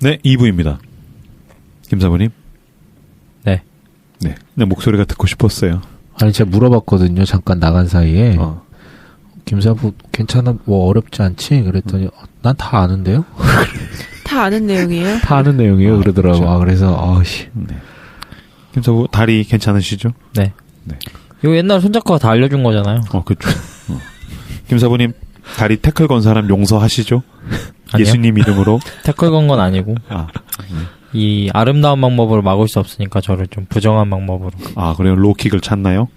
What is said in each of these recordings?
네, 2부입니다. 김사부님. 네. 네, 그냥 목소리가 듣고 싶었어요. 아니 제가 물어봤거든요. 잠깐 나간 사이에 김사부 괜찮아? 뭐 어렵지 않지? 그랬더니 난 다 아는데요? 다 아는 내용이에요? 다 아는 내용이에요. 그러더라고. 그렇죠. 그래서 아씨. 네. 김사부 다리 괜찮으시죠? 네. 네. 이거 옛날 손잡고가 다 알려준 거잖아요. 그렇죠. 김사부님 다리 태클 건 사람 용서하시죠? 아니요. 예수님 이름으로. 태클 건 건 아니고 아, 이 아름다운 방법으로 막을 수 없으니까 저를 좀 부정한 방법으로. 그래요? 로킥을 찾나요?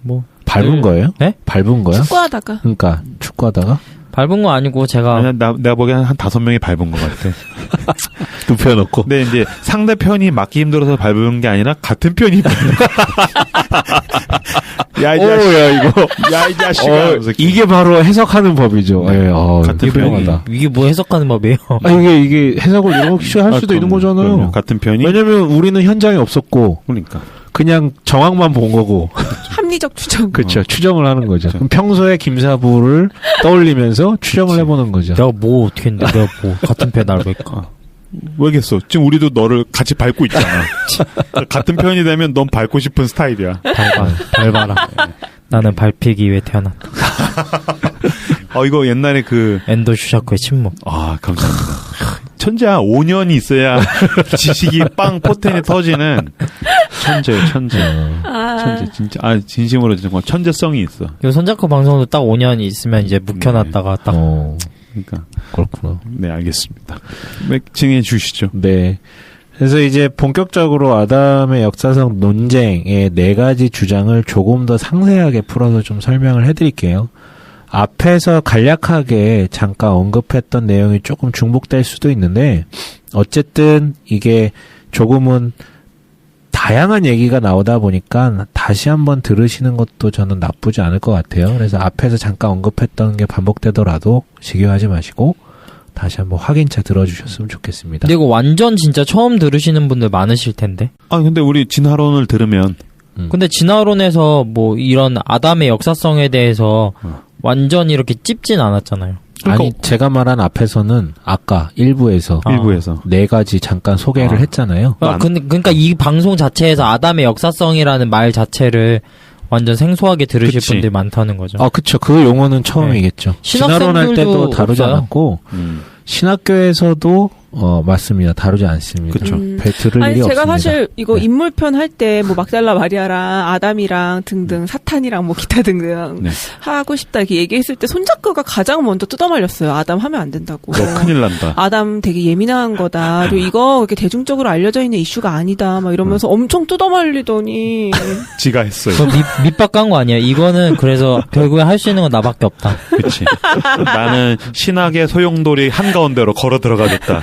뭐 밟은 거예요? 네? 밟은 거야? 축구하다가. 그러니까 축구하다가 밟은 거 아니고 제가 아니, 내가 보기엔 한 5명이 밟은 것 같아. 눕혀놓고. 근데 이제 상대편이 막기 힘들어서 밟은 게 아니라 같은 편이 밟은 야, 이 자식. 야, 이거. 야, 이 자식아. 이게 바로 해석하는 법이죠. 네. 예, 같은 훌륭하다. 이게 뭐 해석하는 법이에요? 이게 해석을 이렇게 할 수도 있는 거잖아요. 그럼요. 같은 편이. 왜냐면 우리는 현장에 없었고, 그러니까. 그냥 정황만 본 거고. 합리적 추정. 그렇죠. 추정을 하는 거죠. 그럼 평소에 김사부를 떠올리면서 추정을 해보는 거죠. 내가 뭐 어떻게 했는데 내가 뭐 같은 편 알고 왜겠어? 지금 우리도 너를 같이 밟고 있잖아. 같은 편이 되면 넌 밟고 싶은 스타일이야. 밟아라. 나는 밟히기 위해 태어났다. 이거 옛날에 엔도 슈샤코의 침묵. 감사합니다. 천재야. 5년이 있어야 지식이 빵 포텐이 터지는 천재예요, 천재. 천재, 진짜. 진심으로 정말 천재성이 있어. 이 손잡고 방송도 딱 5년 있으면 이제 묵혀놨다가 딱. 그러니까. 그렇구나. 네, 알겠습니다. 맥칭해 주시죠. 네. 그래서 이제 본격적으로 아담의 역사적 논쟁의 4가지 주장을 조금 더 상세하게 풀어서 좀 설명을 해드릴게요. 앞에서 간략하게 잠깐 언급했던 내용이 조금 중복될 수도 있는데 어쨌든 이게 조금은 다양한 얘기가 나오다 보니까 다시 한번 들으시는 것도 저는 나쁘지 않을 것 같아요. 그래서 앞에서 잠깐 언급했던 게 반복되더라도 지겨워하지 마시고 다시 한번 확인차 들어주셨으면 좋겠습니다. 근데 이거 완전 진짜 처음 들으시는 분들 많으실 텐데. 근데 우리 진화론을 들으면 근데 진화론에서 뭐 이런 아담의 역사성에 대해서 완전 이렇게 찝진 않았잖아요. 아니 제가 말한 앞에서는 아까 일부에서 4가지 잠깐 소개를 했잖아요. 그러니까 이 방송 자체에서 아담의 역사성이라는 말 자체를 완전 생소하게 들으실 분들이 많다는 거죠. 그쵸. 그 용어는 처음이겠죠. 진화론 할 때도 다루지 않았고 신학교에서도 맞습니다. 다루지 않습니다. 그쵸. 들을 아니 일이 제가 없습니다. 사실 이거 인물편 할 때 뭐 막달라 마리아랑 아담이랑 등등 사탄이랑 뭐 기타 등등 하고 싶다 이렇게 얘기했을 때 손잡고가 가장 먼저 뜯어말렸어요. 아담 하면 안 된다고. 큰일 난다. 아담 되게 예민한 거다. 그리고 이거 이렇게 대중적으로 알려져 있는 이슈가 아니다. 막 이러면서 엄청 뜯어말리더니 지가 했어요. 밑밥 간 거 아니야. 이거는 그래서 결국에 할 수 있는 건 나밖에 없다. 그렇지. 나는 신학의 소용돌이 한가운데로 걸어 들어가겠다.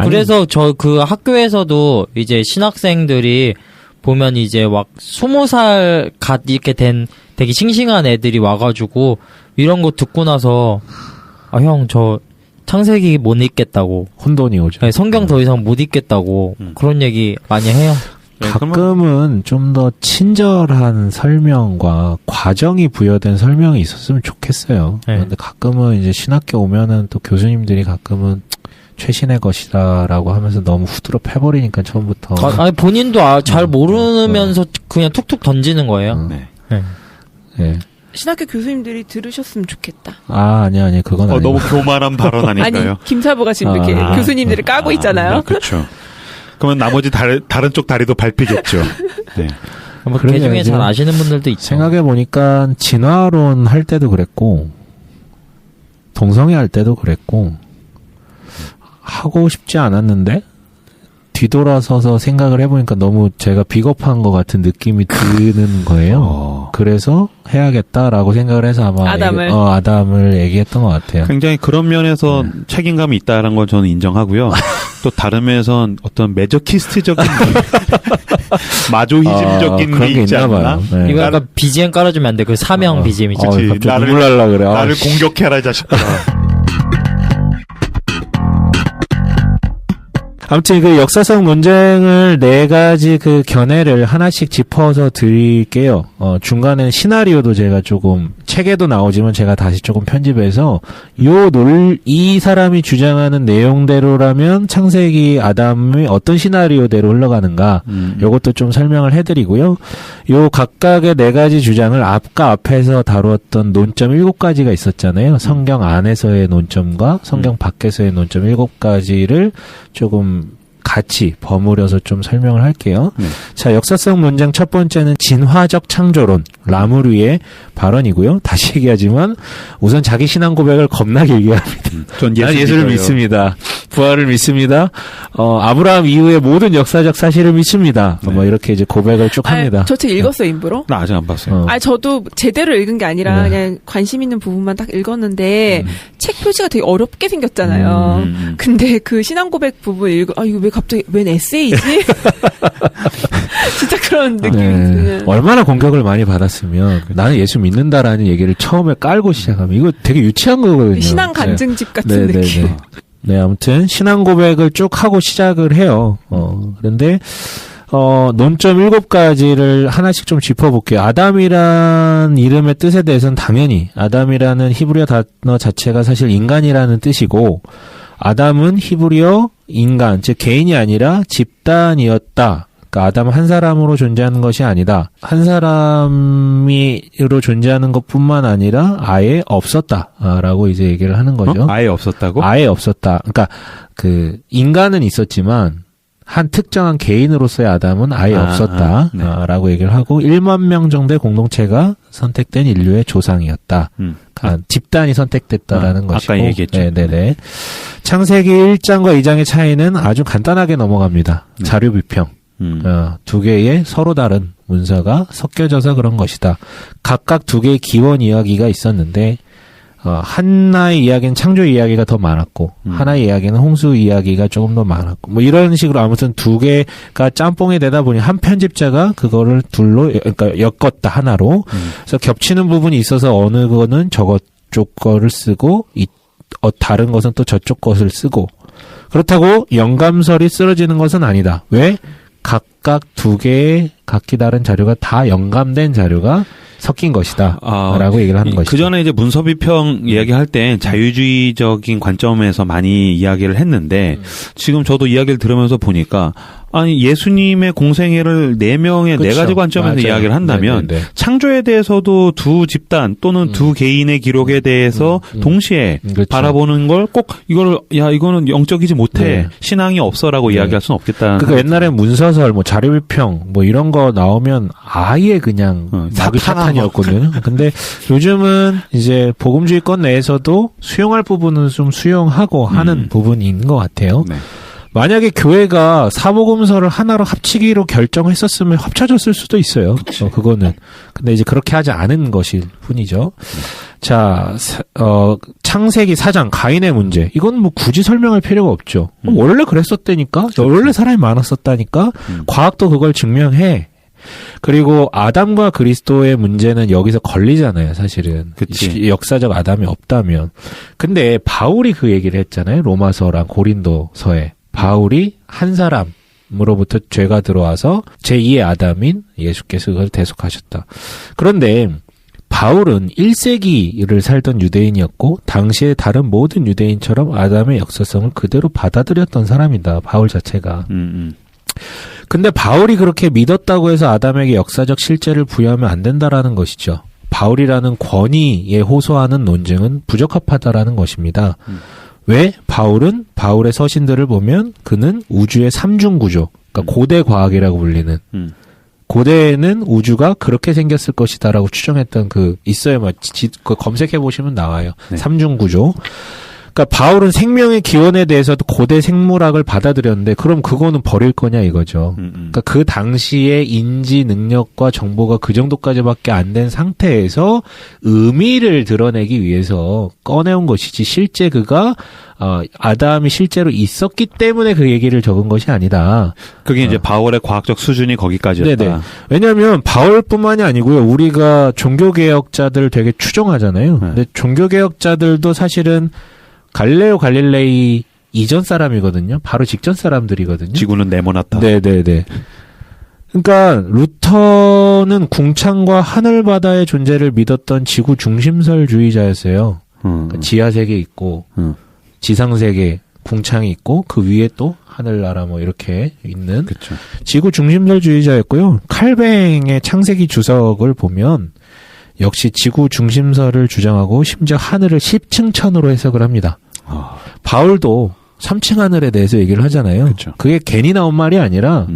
그래서 저 그 학교에서도 이제 신학생들이 보면 이제 막 20살 갓 이렇게 된 되게 싱싱한 애들이 와가지고 이런 거 듣고 나서 형 저 창세기 못 읽겠다고. 혼돈이 오죠. 네, 성경 더 이상 못 읽겠다고 그런 얘기 많이 해요. 가끔은 좀 더 친절한 설명과 과정이 부여된 설명이 있었으면 좋겠어요. 그런데 가끔은 이제 신학교 오면은 또 교수님들이 가끔은 최신의 것이다라고 하면서 너무 후드로 패버리니까 처음부터. 아니 본인도 잘 모르면서 그냥 툭툭 던지는 거예요. 네. 신학교 교수님들이 들으셨으면 좋겠다. 아니 그건 아니고. 너무 교만한 발언 아닐까요? 아니 김사부가 지금 이렇게 교수님들을 까고 있잖아요. 그렇죠. 그러면 나머지 다른 쪽 다리도 밟히겠죠. 네. 뭐 그 중에 잘 아시는 분들도 있죠. 생각해보니까 진화론 할 때도 그랬고 동성애 할 때도 그랬고 하고 싶지 않았는데 뒤돌아서서 생각을 해보니까 너무 제가 비겁한 것 같은 느낌이 드는 거예요. 그래서 해야겠다라고 생각을 해서 아마 아담을 얘기했던 것 같아요. 굉장히 그런 면에서 책임감이 있다는 걸 저는 인정하고요. 또 다른 면에선 어떤 매저키스트적인 마조히즘적인 게 있지 않나? 네. 이거 약간 BGM 깔아주면 안 돼. 그 사명 BGM이지. 갑자기 눈물 날라 그래. 나를 공격해라 이 자식들아. 아무튼 그 역사적 논쟁을 4가지 그 견해를 하나씩 짚어서 드릴게요. 중간에 시나리오도 제가 조금 책에도 나오지만 제가 다시 조금 편집해서 이 사람이 주장하는 내용대로라면 창세기 아담이 어떤 시나리오대로 흘러가는가 요것도 좀 설명을 해드리고요. 요 각각의 4가지 주장을 앞에서 다루었던 논점 7가지가 있었잖아요. 성경 안에서의 논점과 성경 밖에서의 논점 7가지를 조금 같이 버무려서 좀 설명을 할게요. 자, 역사성 논쟁 첫 번째는 진화적 창조론, 라무르의 발언이고요. 다시 얘기하지만 우선 자기 신앙 고백을 겁나 길게 합니다. 전 난 예수를 믿습니다. 부활을 믿습니다. 아브라함 이후의 모든 역사적 사실을 믿습니다. 뭐 이렇게 이제 고백을 쭉 합니다. 저 책 읽었어요, 일부러? 나 아직 안 봤어요. 저도 제대로 읽은 게 아니라 그냥 관심 있는 부분만 딱 읽었는데 책 표지가 되게 어렵게 생겼잖아요. 근데 그 신앙 고백 부분 이거 왜 갑자기 웬 에세이지? 진짜 그런 느낌이 얼마나 공격을 많이 받았으면 나는 예수 믿는다라는 얘기를 처음에 깔고 시작하면 이거 되게 유치한 거거든요. 신앙 간증집 같은 느낌. 네, 아무튼 신앙 고백을 쭉 하고 시작을 해요. 그런데 논점 7가지를 하나씩 좀 짚어볼게요. 아담이란 이름의 뜻에 대해서는 당연히 아담이라는 히브리어 단어 자체가 사실 인간이라는 뜻이고 아담은 히브리어 인간, 즉 개인이 아니라 집단이었다. 그러니까 아담은 한 사람으로 존재하는 것이 아니다. 한 사람으로 존재하는 것뿐만 아니라 아예 없었다라고 이제 얘기를 하는 거죠. 아예 없었다고? 아예 없었다. 그러니까 그 인간은 있었지만 한 특정한 개인으로서의 아담은 아예 없었다라고 얘기를 하고 1만 명 정도의 공동체가 선택된 인류의 조상이었다. 그러니까 집단이 선택됐다라는 것이고. 아까 얘기했죠. 네네네. 창세기 1장과 2장의 차이는 아주 간단하게 넘어갑니다. 자료 비평. 2개의 서로 다른 문서가 섞여져서 그런 것이다. 각각 2개의 기원 이야기가 있었는데 하나의 이야기는 창조 이야기가 더 많았고 하나의 이야기는 홍수 이야기가 조금 더 많았고 뭐 이런 식으로 아무튼 2개가 짬뽕이 되다 보니 한 편집자가 그거를 둘로 그러니까 엮었다 하나로. 그래서 겹치는 부분이 있어서 어느 거는 저쪽 거를 쓰고 다른 것은 또 저쪽 것을 쓰고 그렇다고 영감설이 쓰러지는 것은 아니다. 왜? 각각 2개의 각기 다른 자료가 다 영감된 자료가 섞인 것이다. 라고 얘기를 하는 것이죠. 그 전에 이제 문서비평 이야기할 때 자유주의적인 관점에서 많이 이야기를 했는데 지금 저도 이야기를 들으면서 보니까 아니 예수님의 공생애를 4명의 그쵸. 4가지 관점에서 맞아요. 이야기를 한다면 네네네. 창조에 대해서도 2 집단 또는 2 개인의 기록에 대해서 동시에 그렇죠. 바라보는 걸 꼭 이거는 영적이지 못해 네. 신앙이 없어라고 이야기할 수는 없겠다는. 그러니까 옛날에 문서설 뭐 자료비평 뭐 이런 거 나오면 아예 그냥 사탄이었거든요. 근데 요즘은 이제 복음주의권 내에서도 수용할 부분은 좀 수용하고 하는 부분인 것 같아요. 네. 만약에 교회가 사복음서를 하나로 합치기로 결정했었으면 합쳐졌을 수도 있어요. 그거는. 근데 이제 그렇게 하지 않은 것일 뿐이죠. 자, 창세기 4장 가인의 문제. 이건 뭐 굳이 설명할 필요가 없죠. 원래 그랬었다니까. 원래 사람이 많았었다니까. 과학도 그걸 증명해. 그리고 아담과 그리스도의 문제는 여기서 걸리잖아요, 사실은. 그치. 역사적 아담이 없다면. 근데 바울이 그 얘기를 했잖아요. 로마서랑 고린도서에. 바울이 한 사람으로부터 죄가 들어와서 제2의 아담인 예수께서 그걸 대속하셨다. 그런데 바울은 1세기를 살던 유대인이었고 당시에 다른 모든 유대인처럼 아담의 역사성을 그대로 받아들였던 사람이다. 바울 자체가. 근데 바울이 그렇게 믿었다고 해서 아담에게 역사적 실제를 부여하면 안 된다라는 것이죠. 바울이라는 권위에 호소하는 논증은 부적합하다라는 것입니다. 왜? 바울은 바울의 서신들을 보면 그는 우주의 3중 구조, 그러니까 고대 과학이라고 불리는 고대에는 우주가 그렇게 생겼을 것이다라고 추정했던 있어요. 그 검색해 보시면 나와요. 네. 3중 구조. 그러니까 바울은 생명의 기원에 대해서도 고대 생물학을 받아들였는데 그럼 그거는 버릴 거냐 이거죠. 그러니까 그 당시의 인지 능력과 정보가 그 정도까지밖에 안 된 상태에서 의미를 드러내기 위해서 꺼내온 것이지 실제 그가 아담이 실제로 있었기 때문에 그 얘기를 적은 것이 아니다. 그게 이제 바울의 과학적 수준이 거기까지였다. 네네. 왜냐하면 바울뿐만이 아니고요. 우리가 종교개혁자들 되게 추종하잖아요. 네. 근데 종교개혁자들도 사실은 갈릴레오 갈릴레이 이전 사람이거든요. 바로 직전 사람들이거든요. 지구는 네모나다. 네네네. 그러니까 루터는 궁창과 하늘바다의 존재를 믿었던 지구 중심설주의자였어요. 그러니까 지하세계 있고 지상세계 궁창이 있고 그 위에 또 하늘나라 뭐 이렇게 있는 그쵸. 지구 중심설주의자였고요. 칼뱅의 창세기 주석을 보면 역시 지구 중심설을 주장하고 심지어 하늘을 10층천으로 해석을 합니다. 바울도 3층 하늘에 대해서 얘기를 하잖아요. 그쵸. 그게 괜히 나온 말이 아니라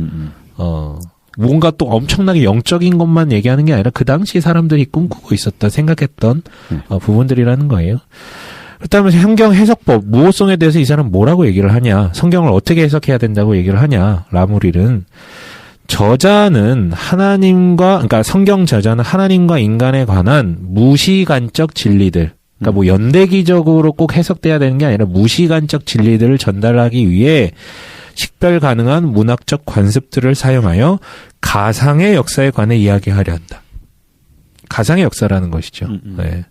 뭔가 또 엄청나게 영적인 것만 얘기하는 게 아니라 그 당시 사람들이 꿈꾸고 있었다 생각했던 부분들이라는 거예요. 그렇다면 성경 해석법, 무호성에 대해서 이 사람 뭐라고 얘기를 하냐, 성경을 어떻게 해석해야 된다고 얘기를 하냐, 라무릴은 저자는 그러니까 성경 저자는 하나님과 인간에 관한 무시관적 진리들, 그러니까 뭐 연대기적으로 꼭 해석돼야 되는 게 아니라 무시관적 진리들을 전달하기 위해 식별 가능한 문학적 관습들을 사용하여 가상의 역사에 관해 이야기하려 한다. 가상의 역사라는 것이죠. 네.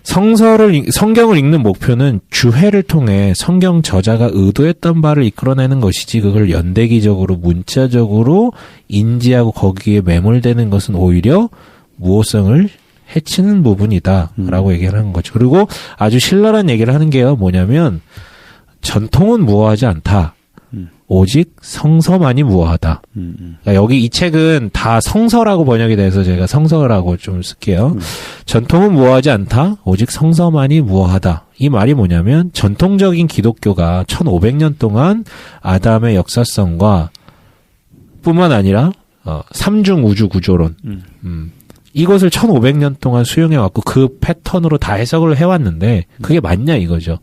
성경을 읽는 목표는 주해를 통해 성경 저자가 의도했던 바를 이끌어내는 것이지 그걸 연대기적으로 문자적으로 인지하고 거기에 매몰되는 것은 오히려 무호성을 해치는 부분이다라고 얘기를 하는 거죠. 그리고 아주 신랄한 얘기를 하는 게요. 뭐냐면 전통은 무호하지 않다. 오직 성서만이 무호하다. 그러니까 여기 이 책은 다 성서라고 번역이 돼서 제가 성서라고 좀 쓸게요. 전통은 무호하지 않다. 오직 성서만이 무호하다. 이 말이 뭐냐면 전통적인 기독교가 1500년 동안 아담의 역사성과 뿐만 아니라 삼중 우주 구조론 이것을 1500년 동안 수용해왔고 그 패턴으로 다 해석을 해왔는데 그게 맞냐 이거죠.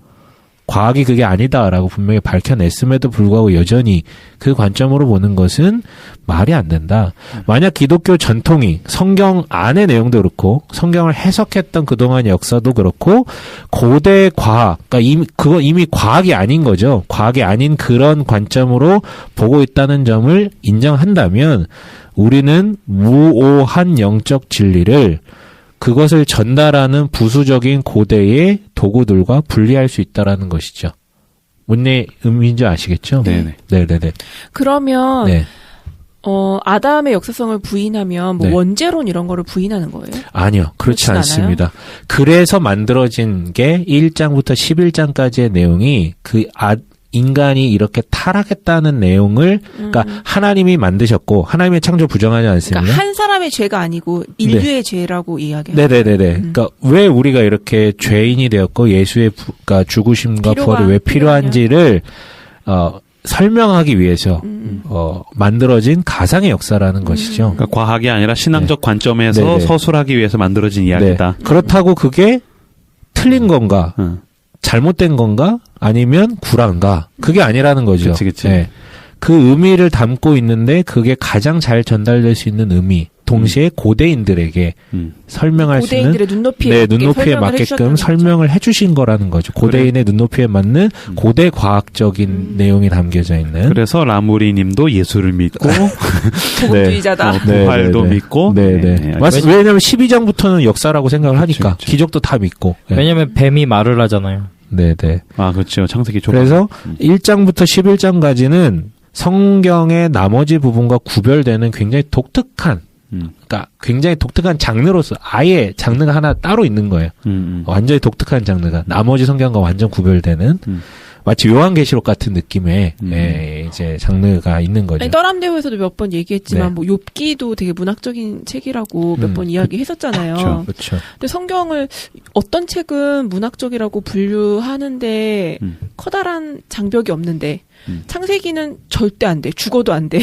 과학이 그게 아니다라고 분명히 밝혀냈음에도 불구하고 여전히 그 관점으로 보는 것은 말이 안 된다. 만약 기독교 전통이 성경 안의 내용도 그렇고 성경을 해석했던 그동안의 역사도 그렇고 고대 과학, 그러니까 그거 이미 과학이 아닌 거죠. 과학이 아닌 그런 관점으로 보고 있다는 점을 인정한다면 우리는 무오한 영적 진리를 그것을 전달하는 부수적인 고대의 도구들과 분리할 수 있다라는 것이죠. 뭔 의미인지 아시겠죠? 네네. 네네네. 그러면 네. 아담의 역사성을 부인하면 뭐 네. 원죄론 이런 거를 부인하는 거예요? 아니요. 그렇지 그렇진 않습니다. 않아요? 그래서 만들어진 게 1장부터 11장까지의 내용이 인간이 이렇게 타락했다는 내용을 그러니까 하나님이 만드셨고 하나님의 창조 부정하지 않습니까? 그러니까 한 사람의 죄가 아니고 인류의 죄라고 이야기해요. 네네네네. 그러니까 왜 우리가 이렇게 죄인이 되었고 예수의 그러니까 죽으심과 부활이 왜 필요한지를 설명하기 위해서 만들어진 가상의 역사라는 것이죠. 그러니까 과학이 아니라 신앙적 관점에서 네네. 서술하기 위해서 만들어진 이야기다. 네. 그렇다고 그게 틀린 건가? 잘못된 건가? 아니면 구란가? 그게 아니라는 거죠. 그치. 네. 그 의미를 담고 있는데 그게 가장 잘 전달될 수 있는 의미. 동시에 고대인들에게 설명할 수 있는 고대인들의 눈높이에 맞게끔 설명을 해주신 거라는 거죠. 고대인의 눈높이에 맞는 고대 과학적인 내용이 담겨져 있는. 그래서 라무리님도 예수를 믿고 복음주의자다. 부활도 믿고. 네네. 맞습니다. 왜냐하면 12장부터는 역사라고 생각을 하니까 그치. 기적도 다 믿고. 왜냐면 뱀이 말을 하잖아요. 네네. 아 그렇죠. 창세기 초반. 그래서 1장부터 11장까지는 성경의 나머지 부분과 구별되는 굉장히 독특한 그러니까 굉장히 독특한 장르로서 아예 장르가 하나 따로 있는 거예요. 완전히 독특한 장르가 나머지 성경과 완전 구별되는 마치 요한계시록 같은 느낌의 이제 장르가 있는 거죠. 아니, 떠람대회에서도 몇 번 얘기했지만 네. 뭐 욥기도 되게 문학적인 책이라고 몇 번 이야기했었잖아요. 그렇죠. 근데 성경을 어떤 책은 문학적이라고 분류하는데 커다란 장벽이 없는데 창세기는 절대 안 돼. 죽어도 안 돼.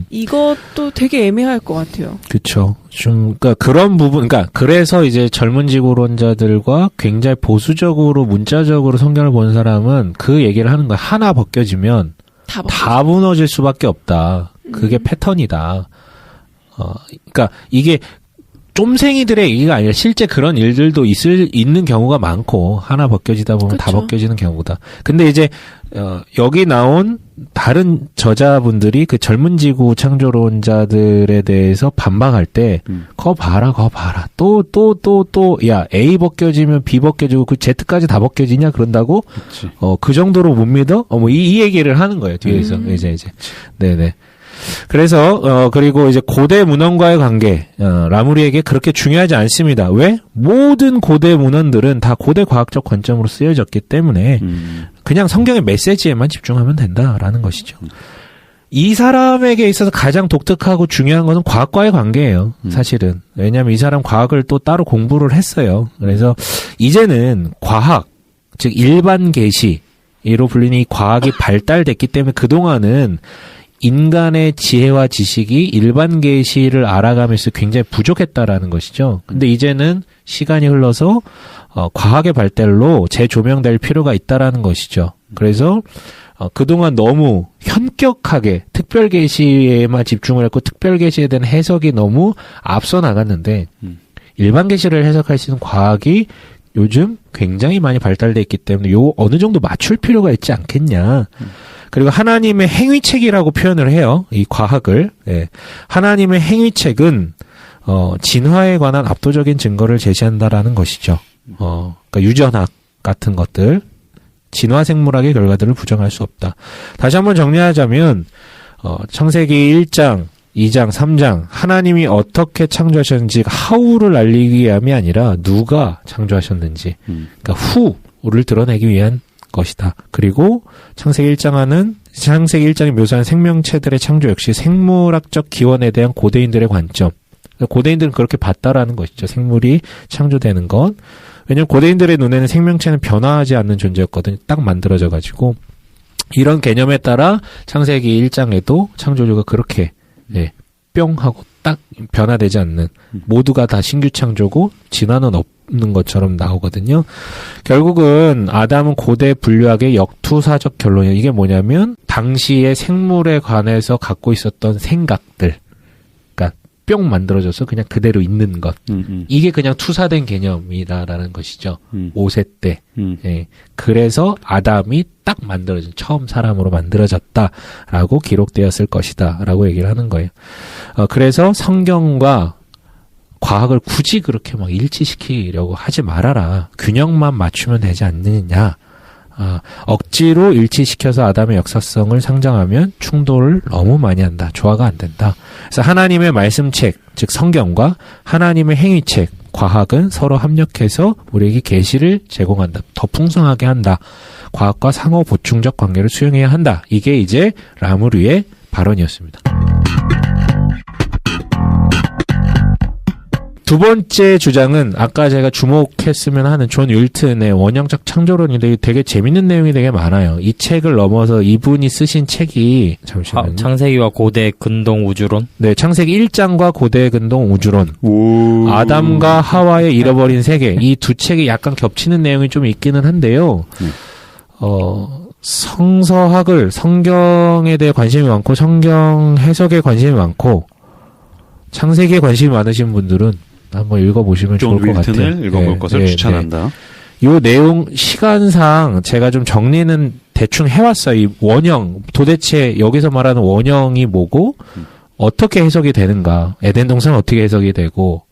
이것도 되게 애매할 것 같아요. 그렇죠. 그러니까 그런 부분, 그러니까 그래서 이제 젊은 지구론자들과 굉장히 보수적으로 문자적으로 성경을 보는 사람은 그 얘기를 하는 거야. 하나 벗겨지면 다 무너질 수밖에 없다. 그게 패턴이다. 그러니까 이게 쫌생이들의 얘기가 아니라 실제 그런 일들도 있는 경우가 많고 하나 벗겨지다 보면 다 그쵸. 벗겨지는 경우다. 근데 이제 여기 나온 다른 저자분들이 그 젊은 지구 창조론자들에 대해서 반박할 때 거 봐라 또 야 A 벗겨지면 B 벗겨지고 그 Z까지 다 벗겨지냐 그런다고 그치. 그 정도로 못 믿어? 뭐 이 얘기를 하는 거예요 뒤에서 이제 네네. 그래서 그리고 이제 고대 문헌과의 관계 라무리에게 그렇게 중요하지 않습니다. 왜? 모든 고대 문헌들은 다 고대 과학적 관점으로 쓰여졌기 때문에 그냥 성경의 메시지에만 집중하면 된다라는 것이죠. 이 사람에게 있어서 가장 독특하고 중요한 것은 과학과의 관계예요. 사실은. 왜냐하면 이 사람 과학을 또 따로 공부를 했어요. 그래서 이제는 과학, 즉 일반 계시로 불리는 이 과학이 발달됐기 때문에 그동안은 인간의 지혜와 지식이 일반 계시를 알아가면서 굉장히 부족했다라는 것이죠. 근데 이제는 시간이 흘러서 과학의 발달로 재조명될 필요가 있다라는 것이죠. 그래서 그동안 너무 현격하게 특별 계시에만 집중을 했고 특별 계시에 대한 해석이 너무 앞서 나갔는데 일반 계시를 해석할 수 있는 과학이 요즘 굉장히 많이 발달돼 있기 때문에 요 어느 정도 맞출 필요가 있지 않겠냐. 그리고 하나님의 행위책이라고 표현을 해요. 이 과학을. 예. 하나님의 행위책은 진화에 관한 압도적인 증거를 제시한다라는 것이죠. 그러니까 유전학 같은 것들, 진화 생물학의 결과들을 부정할 수 없다. 다시 한번 정리하자면 창세기 1장, 2장, 3장 하나님이 어떻게 창조하셨는지 how를 알리기 위함이 아니라 누가 창조하셨는지, 그러니까 who를 드러내기 위한 것이다. 그리고 창세기 1장에 묘사한 생명체들의 창조 역시 생물학적 기원에 대한 고대인들의 관점. 고대인들은 그렇게 봤다라는 것이죠. 생물이 창조되는 것. 왜냐하면 고대인들의 눈에는 생명체는 변화하지 않는 존재였거든요. 딱 만들어져가지고 이런 개념에 따라 창세기 1장에도 창조주가 그렇게 뿅 하고 딱 변화되지 않는, 모두가 다 신규 창조고 진화는 없는 것처럼 나오거든요. 결국은 아담은 고대 분류학의 역투사적 결론이에요. 이게 뭐냐면 당시의 생물에 관해서 갖고 있었던 생각들, 그러니까 뿅 만들어져서 그냥 그대로 있는 것, 이게 그냥 투사된 개념이다라는 것이죠. 5세 때. 예. 그래서 아담이 딱 만들어진, 처음 사람으로 만들어졌다라고 기록되었을 것이다라고 얘기를 하는 거예요. 그래서 성경과 과학을 굳이 그렇게 막 일치시키려고 하지 말아라. 균형만 맞추면 되지 않느냐. 억지로 일치시켜서 아담의 역사성을 상정하면 충돌을 너무 많이 한다. 조화가 안 된다. 그래서 하나님의 말씀책, 즉 성경과 하나님의 행위책, 과학은 서로 합력해서 우리에게 계시를 제공한다. 더 풍성하게 한다. 과학과 상호 보충적 관계를 수용해야 한다. 이게 이제 라무르의 발언이었습니다. 두 번째 주장은 아까 제가 주목했으면 하는 존 윌튼의 원형적 창조론인데 되게 재밌는 내용이 되게 많아요. 이 책을 넘어서 이분이 쓰신 책이, 잠시만요. 창세기와 고대 근동 우주론? 네, 창세기 1장과 고대 근동 우주론. 아담과 하와의 잃어버린 세계. 이 두 책이 약간 겹치는 내용이 좀 있기는 한데요. 성서학을, 성경에 대해 관심이 많고 성경 해석에 관심이 많고 창세기에 관심이 많으신 분들은 한번 읽어보시면 좋을 것 같아요. 존 윌튼을 읽어볼 것을 추천한다. 요 내용 시간상 제가 좀 정리는 대충 해왔어요. 이 원형, 도대체 여기서 말하는 원형이 뭐고 어떻게 해석이 되는가, 에덴 동산은 어떻게 해석이 되고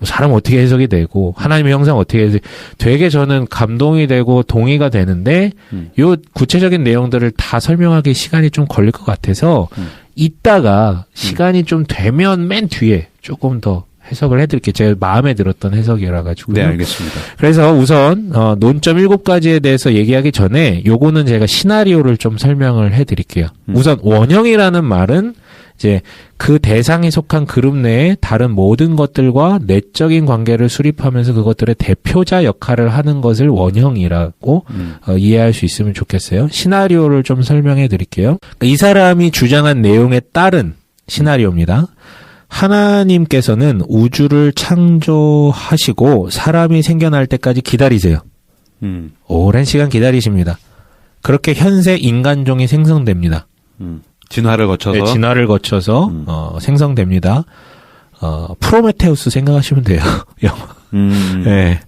사람 어떻게 해석이 되고 하나님의 형상 어떻게 해석이, 되게 저는 감동이 되고 동의가 되는데 요 구체적인 내용들을 다 설명하기 시간이 좀 걸릴 것 같아서 이따가 시간이 좀 되면 맨 뒤에 조금 더 해석을 해드릴게요. 제 마음에 들었던 해석이라 가지고요. 네, 알겠습니다. 그래서 우선 논점 7가지에 대해서 얘기하기 전에 요거는 제가 시나리오를 좀 설명을 해드릴게요. 우선 원형이라는 말은 이제 그 대상에 속한 그룹 내에 다른 모든 것들과 내적인 관계를 수립하면서 그것들의 대표자 역할을 하는 것을 원형이라고 이해할 수 있으면 좋겠어요. 시나리오를 좀 설명해 드릴게요. 이 사람이 주장한 내용에 따른 시나리오입니다. 하나님께서는 우주를 창조하시고 사람이 생겨날 때까지 기다리세요. 오랜 시간 기다리십니다. 그렇게 현세 인간종이 생성됩니다. 진화를 거쳐서? 네, 진화를 거쳐서 생성됩니다. 프로메테우스 생각하시면 돼요. 네.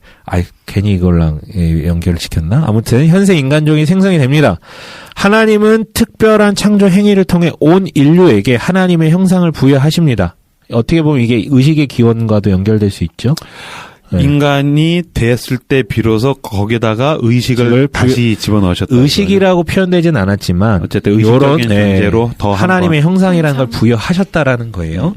괜히 이걸랑 연결을 시켰나? 아무튼 현세 인간종이 생성이 됩니다. 하나님은 특별한 창조 행위를 통해 온 인류에게 하나님의 형상을 부여하십니다. 어떻게 보면 이게 의식의 기원과도 연결될 수 있죠. 네. 인간이 됐을 때 비로소 거기다가 의식을 다시 집어넣으셨다. 의식이라고 표현되진 않았지만 어쨌든 의식적인 존재로 더 하나님의 형상이라는 걸 부여하셨다라는 거예요.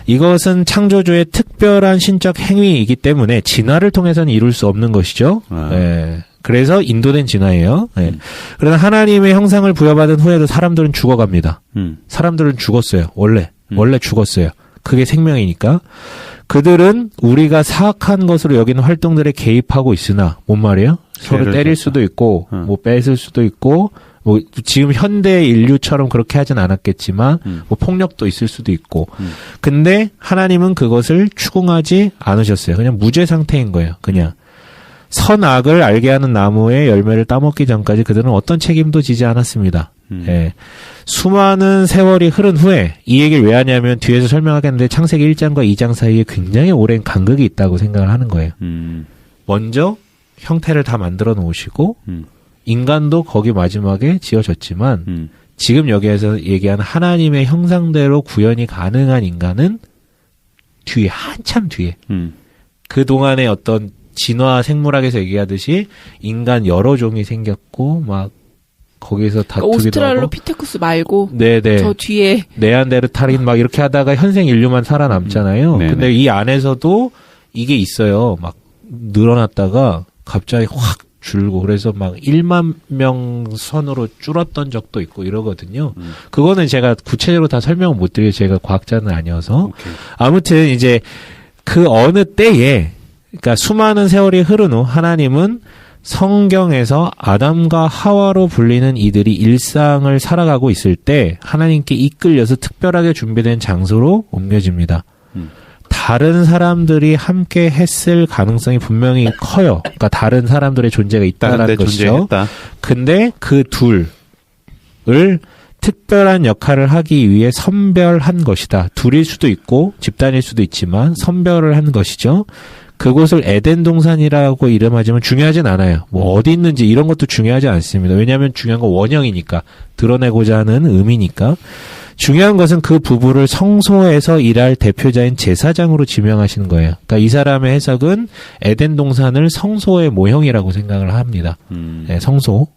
이것은 창조주의 특별한 신적 행위이기 때문에 진화를 통해서는 이룰 수 없는 것이죠. 네. 그래서 인도된 진화예요. 네. 그러나 하나님의 형상을 부여받은 후에도 사람들은 죽어갑니다. 사람들은 죽었어요. 원래 죽었어요. 그게 생명이니까. 그들은 우리가 사악한 것으로 여기는 활동들에 개입하고 있으나 뭔 말이에요? 서로 때릴 수도 있고 뭐 뺏을 수도 있고 뭐 지금 현대 인류처럼 그렇게 하진 않았겠지만 뭐 폭력도 있을 수도 있고 근데 하나님은 그것을 추궁하지 않으셨어요. 그냥 무죄 상태인 거예요. 그냥 선악을 알게 하는 나무의 열매를 따먹기 전까지 그들은 어떤 책임도 지지 않았습니다. 예. 수많은 세월이 흐른 후에 이 얘기를 왜 하냐면 뒤에서 설명하겠는데 창세기 1장과 2장 사이에 굉장히 오랜 간극이 있다고 생각을 하는 거예요. 먼저 형태를 다 만들어 놓으시고 인간도 거기 마지막에 지어졌지만 지금 여기에서 얘기하는 하나님의 형상대로 구현이 가능한 인간은 뒤에 한참 뒤에 그동안의 어떤 진화 생물학에서 얘기하듯이 인간 여러 종이 생겼고 막 거기서 다투기도 하고 오스트랄로피테쿠스 말고 네네. 저 뒤에 네안데르탈인 막 이렇게 하다가 현생 인류만 살아남잖아요. 근데 이 안에서도 이게 있어요. 막 늘어났다가 갑자기 확 줄고 그래서 막 1만 명 선으로 줄었던 적도 있고 이러거든요. 그거는 제가 구체적으로 다 설명을 못 드려요. 제가 과학자는 아니어서. 아무튼 이제 그 어느 때에 그러니까 수많은 세월이 흐른 후 하나님은 성경에서 아담과 하와로 불리는 이들이 일상을 살아가고 있을 때 하나님께 이끌려서 특별하게 준비된 장소로 옮겨집니다. 다른 사람들이 함께 했을 가능성이 분명히 커요. 그러니까 다른 사람들의 존재가 있다는 것이죠. 근데 그 둘을 특별한 역할을 하기 위해 선별한 것이다. 둘일 수도 있고 집단일 수도 있지만 선별을 한 것이죠. 그곳을 에덴 동산이라고 이름하지만 중요하진 않아요. 뭐 어디 있는지 이런 것도 중요하지 않습니다. 왜냐하면 중요한 건 원형이니까 드러내고자 하는 의미니까. 중요한 것은 그 부부를 성소에서 일할 대표자인 제사장으로 지명하시는 거예요. 그러니까 이 사람의 해석은 에덴 동산을 성소의 모형이라고 생각을 합니다. 네, 성소.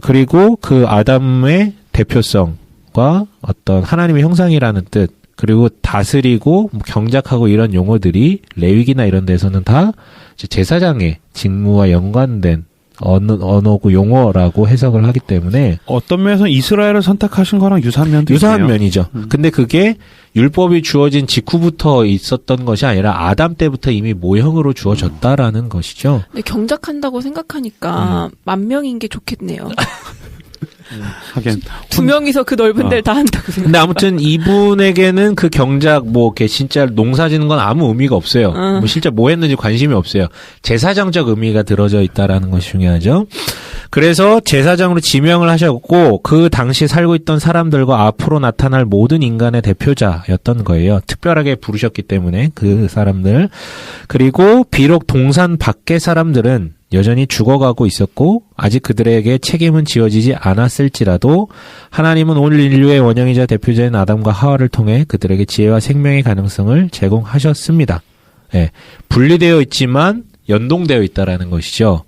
그리고 그 아담의 대표성과 어떤 하나님의 형상이라는 뜻, 그리고 다스리고 경작하고 이런 용어들이 레위기나 이런 데서는 다 제사장의 직무와 연관된 언어고 용어라고 해석을 하기 때문에 어떤 면에서 이스라엘을 선택하신 거랑 유사한 면도 유사한 있네요. 면이죠. 근데 그게 율법이 주어진 직후부터 있었던 것이 아니라 아담 때부터 이미 모형으로 주어졌다라는 것이죠. 근데 경작한다고 생각하니까 10,000명인 게 좋겠네요. 하긴 2명이서 그 넓은 데를 다 한다고 생각. 근데 아무튼 이분에게는 그 경작 뭐 이렇게 진짜 농사 짓는 건 아무 의미가 없어요. 뭐 실제 뭐 했는지 관심이 없어요. 제사장적 의미가 들어져 있다라는 것이 중요하죠. 그래서 제사장으로 지명을 하셨고 그 당시 살고 있던 사람들과 앞으로 나타날 모든 인간의 대표자였던 거예요. 특별하게 부르셨기 때문에 그 사람들. 그리고 비록 동산 밖의 사람들은 여전히 죽어가고 있었고 아직 그들에게 책임은 지어지지 않았을지라도 하나님은 온 인류의 원형이자 대표자인 아담과 하와를 통해 그들에게 지혜와 생명의 가능성을 제공하셨습니다. 네, 분리되어 있지만 연동되어 있다라는 것이죠.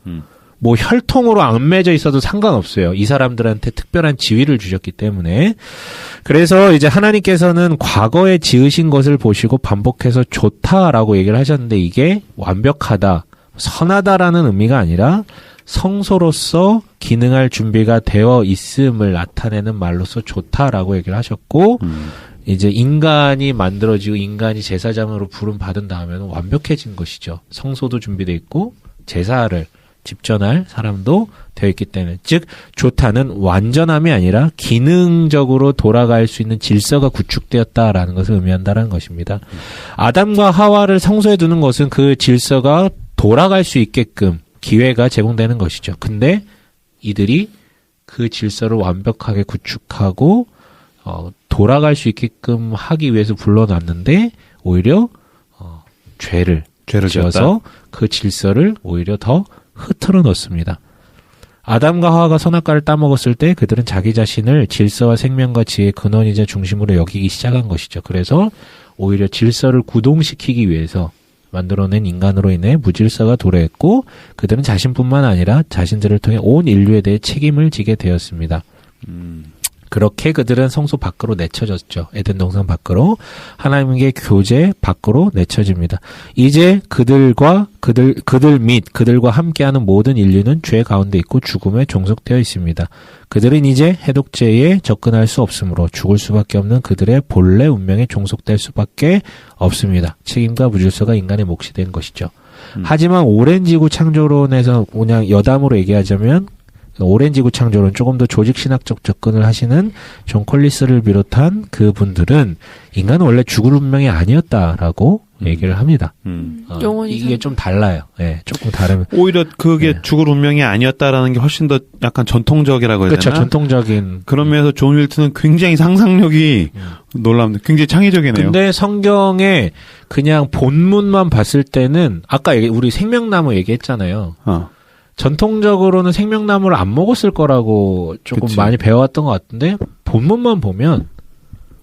뭐 혈통으로 안 맺어 있어도 상관없어요. 이 사람들한테 특별한 지위를 주셨기 때문에. 그래서 이제 하나님께서는 과거에 지으신 것을 보시고 반복해서 좋다라고 얘기를 하셨는데 이게 완벽하다, 선하다라는 의미가 아니라 성소로서 기능할 준비가 되어 있음을 나타내는 말로서 좋다라고 얘기를 하셨고 이제 인간이 만들어지고 인간이 제사장으로 부름 받은 다음에는 완벽해진 것이죠. 성소도 준비되어 있고 제사를 집전할 사람도 되어 있기 때문에 즉 좋다는 완전함이 아니라 기능적으로 돌아갈 수 있는 질서가 구축되었다라는 것을 의미한다는 것입니다. 아담과 하와를 성소에 두는 것은 그 질서가 돌아갈 수 있게끔 기회가 제공되는 것이죠. 근데 이들이 그 질서를 완벽하게 구축하고 돌아갈 수 있게끔 하기 위해서 불러놨는데 오히려 죄를 지어서 그 질서를 오히려 더 흐트러 놓습니다. 아담과 하와가 선악과를 따먹었을 때 그들은 자기 자신을 질서와 생명과 지혜의 근원이자 중심으로 여기기 시작한 것이죠. 그래서 오히려 질서를 구동시키기 위해서 만들어낸 인간으로 인해 무질서가 도래했고 그들은 자신뿐만 아니라 자신들을 통해 온 인류에 대해 책임을 지게 되었습니다. 그렇게 그들은 성소 밖으로 내쳐졌죠. 에덴 동산 밖으로. 하나님의 교제 밖으로 내쳐집니다. 이제 그들 및 그들과 함께하는 모든 인류는 죄 가운데 있고 죽음에 종속되어 있습니다. 그들은 이제 해독죄에 접근할 수 없으므로 죽을 수밖에 없는 그들의 본래 운명에 종속될 수밖에 없습니다. 책임과 무질서가 인간의 몫이 된 것이죠. 하지만 오렌지구 창조론에서 그냥 여담으로 얘기하자면 오렌지구 창조론 조금 더 조직신학적 접근을 하시는 존 콜리스를 비롯한 그분들은 인간은 원래 죽을 운명이 아니었다라고 얘기를 합니다. 영원히 이게 좀 달라요. 예, 조금 다르면 오히려 그게 죽을 운명이 아니었다라는 게 훨씬 더 약간 전통적이라고 해야 되나? 그렇죠. 전통적인. 그런 면에서 존 윌튼은 굉장히 상상력이 놀랍니다. 굉장히 창의적이네요. 근데 성경에 그냥 본문만 봤을 때는 아까 우리 생명나무 얘기했잖아요. 전통적으로는 생명나무를 안 먹었을 거라고 조금 그치. 많이 배워왔던 것 같은데 본문만 보면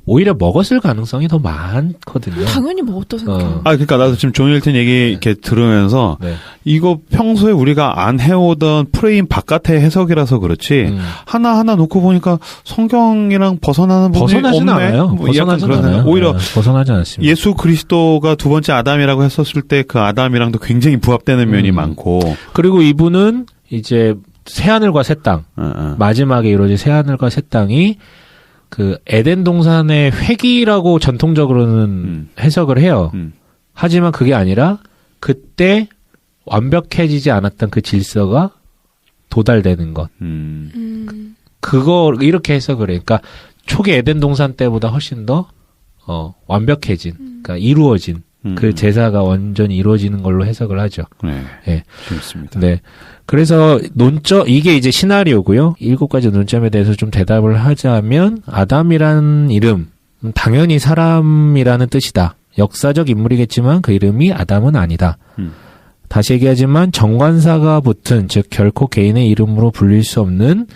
오히려 먹었을 가능성이 더 많거든요. 당연히 먹었다 생각해요. 그러니까 나도 지금 존 윌튼 얘기 이렇게 들으면서 네. 이거 평소에 우리가 안 해오던 프레임 바깥의 해석이라서 그렇지 하나하나 놓고 보니까 성경이랑 벗어나는 부분이 벗어나진 없네. 않아요. 뭐 벗어나진 약간 않아요. 오히려 네, 벗어나지 않습니다. 예수 그리스도가 두 번째 아담이라고 했었을 때 그 아담이랑도 굉장히 부합되는 면이 많고 그리고 이분은 이제 새하늘과 새 땅 마지막에 이루어진 새하늘과 새 땅이 그 에덴 동산의 회기라고 전통적으로는 해석을 해요. 하지만 그게 아니라 그때 완벽해지지 않았던 그 질서가 도달되는 것. 그거 이렇게 해석을 해. 그러니까 초기 에덴 동산 때보다 훨씬 더 완벽해진, 그러니까 이루어진 그 제사가 완전히 이루어지는 걸로 해석을 하죠. 네, 네. 재밌습니다. 네. 그래서 이게 이제 시나리오고요. 7가지 논점에 대해서 좀 대답을 하자면 아담이라는 이름 당연히 사람이라는 뜻이다. 역사적 인물이겠지만 그 이름이 아담은 아니다. 다시 얘기하지만 정관사가 붙은 즉 결코 개인의 이름으로 불릴 수 없는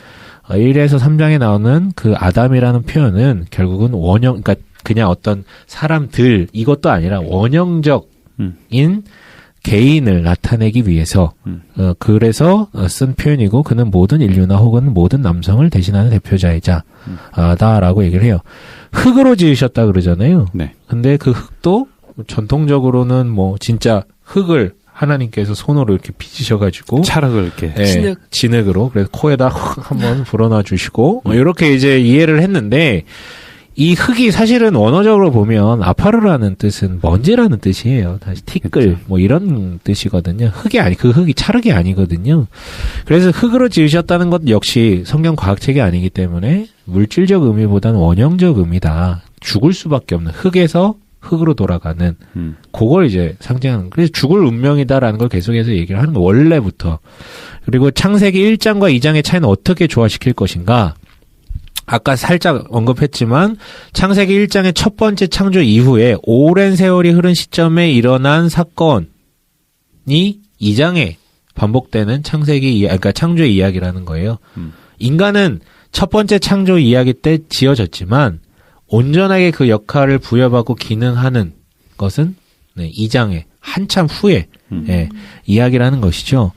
1에서 3장에 나오는 그 아담이라는 표현은 결국은 그러니까 그냥 어떤 사람들 이것도 아니라 원형적인 개인을 나타내기 위해서 그래서 쓴 표현이고 그는 모든 인류나 혹은 모든 남성을 대신하는 대표자이자 다라고 얘기를 해요. 흙으로 지으셨다 그러잖아요. 네. 근데 그 흙도 전통적으로는 뭐 진짜 흙을 하나님께서 손으로 이렇게 빚으셔가지고 찰흙을 이렇게 진흙으로 그래서 코에다 흙 한번 불어넣어 주시고 이렇게 이제 이해를 했는데 이 흙이 사실은 원어적으로 보면 아파르라는 뜻은 먼지라는 뜻이에요. 다시 티끌 뭐 이런 뜻이거든요. 그 흙이 찰흙이 아니거든요. 그래서 흙으로 지으셨다는 것 역시 성경 과학책이 아니기 때문에 물질적 의미보다는 원형적 의미다. 죽을 수밖에 없는 흙에서 흙으로 돌아가는 그걸 이제 상징하는 그래서 죽을 운명이다라는 걸 계속해서 얘기를 하는 거 원래부터. 그리고 창세기 1장과 2장의 차이는 어떻게 조화시킬 것인가? 아까 살짝 언급했지만 창세기 1장의 첫 번째 창조 이후에 오랜 세월이 흐른 시점에 일어난 사건이 2장에 반복되는 그러니까 창조의 이야기라는 거예요. 인간은 첫 번째 창조 이야기 때 지어졌지만 온전하게 그 역할을 부여받고 기능하는 것은 2장의 한참 후에 이야기라는 것이죠.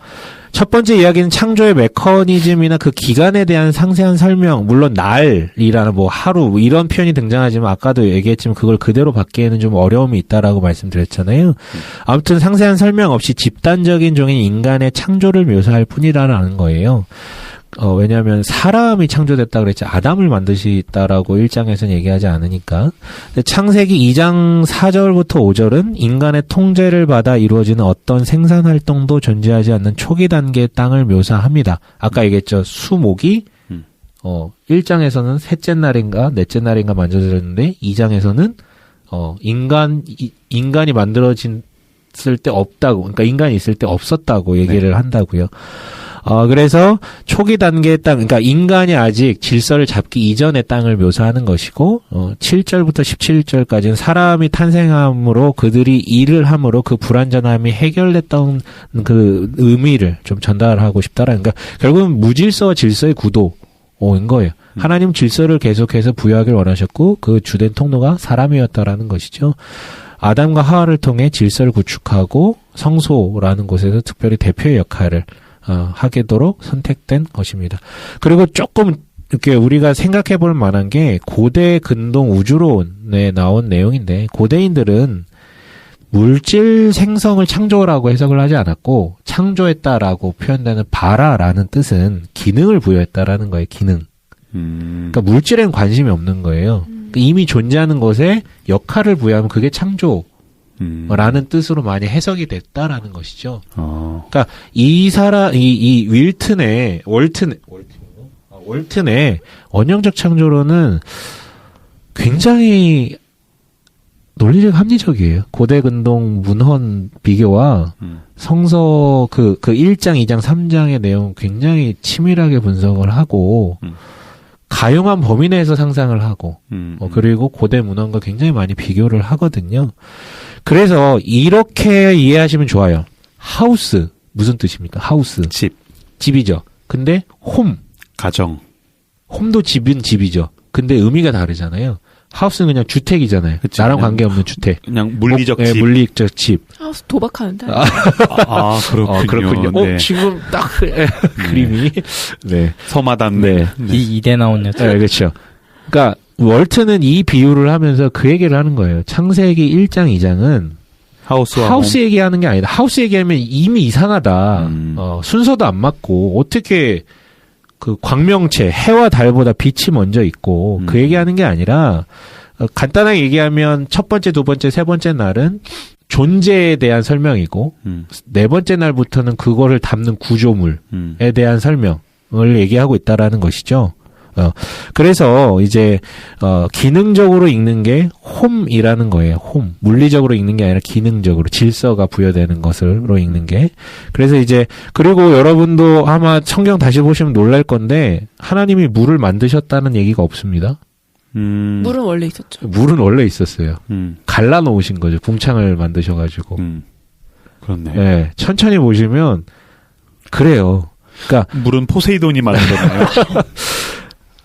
첫 번째 이야기는 창조의 메커니즘이나 그 기간에 대한 상세한 설명, 물론 날이라는 뭐 하루 이런 표현이 등장하지만 아까도 얘기했지만 그걸 그대로 받기에는 좀 어려움이 있다라고 말씀드렸잖아요. 아무튼 상세한 설명 없이 집단적인 종인 인간의 창조를 묘사할 뿐이라는 거예요. 왜냐하면 사람이 창조됐다 그랬지 아담을 만드시다라고 1장에서는 얘기하지 않으니까. 근데 창세기 2장 4절부터 5절은 인간의 통제를 받아 이루어지는 어떤 생산 활동도 존재하지 않는 초기 단계의 땅을 묘사합니다. 아까 얘기했죠. 수목이 1장에서는 셋째 날인가 넷째 날인가 만들어졌는데 2장에서는 인간이 만들어졌을 때 없다고, 그러니까 인간이 있을 때 없었다고 얘기를 한다고요. 그래서 초기 단계의 땅, 그러니까 인간이 아직 질서를 잡기 이전의 땅을 묘사하는 것이고, 7절부터 17절까지는 사람이 탄생함으로 그들이 일을 함으로 그 불완전함이 해결됐던 그 의미를 좀 전달하고 싶다라는, 그러니까 결국은 무질서와 질서의 구도인 거예요. 하나님 질서를 계속해서 부여하길 원하셨고, 그 주된 통로가 사람이었다라는 것이죠. 아담과 하와를 통해 질서를 구축하고 성소라는 곳에서 특별히 대표의 역할을 하게도록 선택된 것입니다. 그리고 조금 이렇게 우리가 생각해 볼 만한 게 고대 근동 우주론에 나온 내용인데 고대인들은 물질 생성을 창조라고 해석을 하지 않았고 창조했다라고 표현되는 바라라는 뜻은 기능을 부여했다라는 거예요. 기능. 그러니까 물질에는 관심이 없는 거예요. 그러니까 이미 존재하는 것에 역할을 부여하면 그게 창조라는 뜻으로 많이 해석이 됐다라는 것이죠. 그러니까 이 월튼의 원형적 창조론은 굉장히 논리적 합리적이에요. 고대 근동 문헌 비교와 성서 그 1장, 2장, 3장의 내용 굉장히 치밀하게 분석을 하고 가용한 범위 내에서 상상을 하고 그리고 고대 문헌과 굉장히 많이 비교를 하거든요. 그래서 이렇게 이해하시면 좋아요. 하우스 무슨 뜻입니까? 하우스 집이죠. 근데 홈 가정 홈도 집이죠. 근데 의미가 다르잖아요. 하우스는 그냥 주택이잖아요. 그치, 나랑 관계없는 주택. 그냥 물리적 집. 물리적 집. 하우스 도박하는데. 그렇군요. 네. 지금 딱 그림이. 네. 서마담. 네. 이대 나온 여자. 네, 그렇죠. 그러니까 월트는 이 비유를 하면서 그 얘기를 하는 거예요. 창세기 1장, 2장은 하우스 얘기하는 게 아니다. 하우스 얘기하면 이미 이상하다. 순서도 안 맞고 어떻게 그 광명체, 해와 달보다 빛이 먼저 있고 그 얘기하는 게 아니라 간단하게 얘기하면 첫 번째, 두 번째, 세 번째 날은 존재에 대한 설명이고 네 번째 날부터는 그거를 담는 구조물에 대한 설명을 얘기하고 있다라는 것이죠. 그래서 이제 기능적으로 읽는 게 홈이라는 거예요. 홈. 물리적으로 읽는 게 아니라 기능적으로 질서가 부여되는 것으로 읽는 게. 그래서 이제 그리고 여러분도 아마 성경 다시 보시면 놀랄 건데 하나님이 물을 만드셨다는 얘기가 없습니다. 물은 원래 있었죠. 물은 원래 있었어요. 갈라 놓으신 거죠. 궁창을 만드셔가지고. 그렇네. 네, 천천히 보시면 그래요. 그러니까 물은 포세이돈이 만들었나요?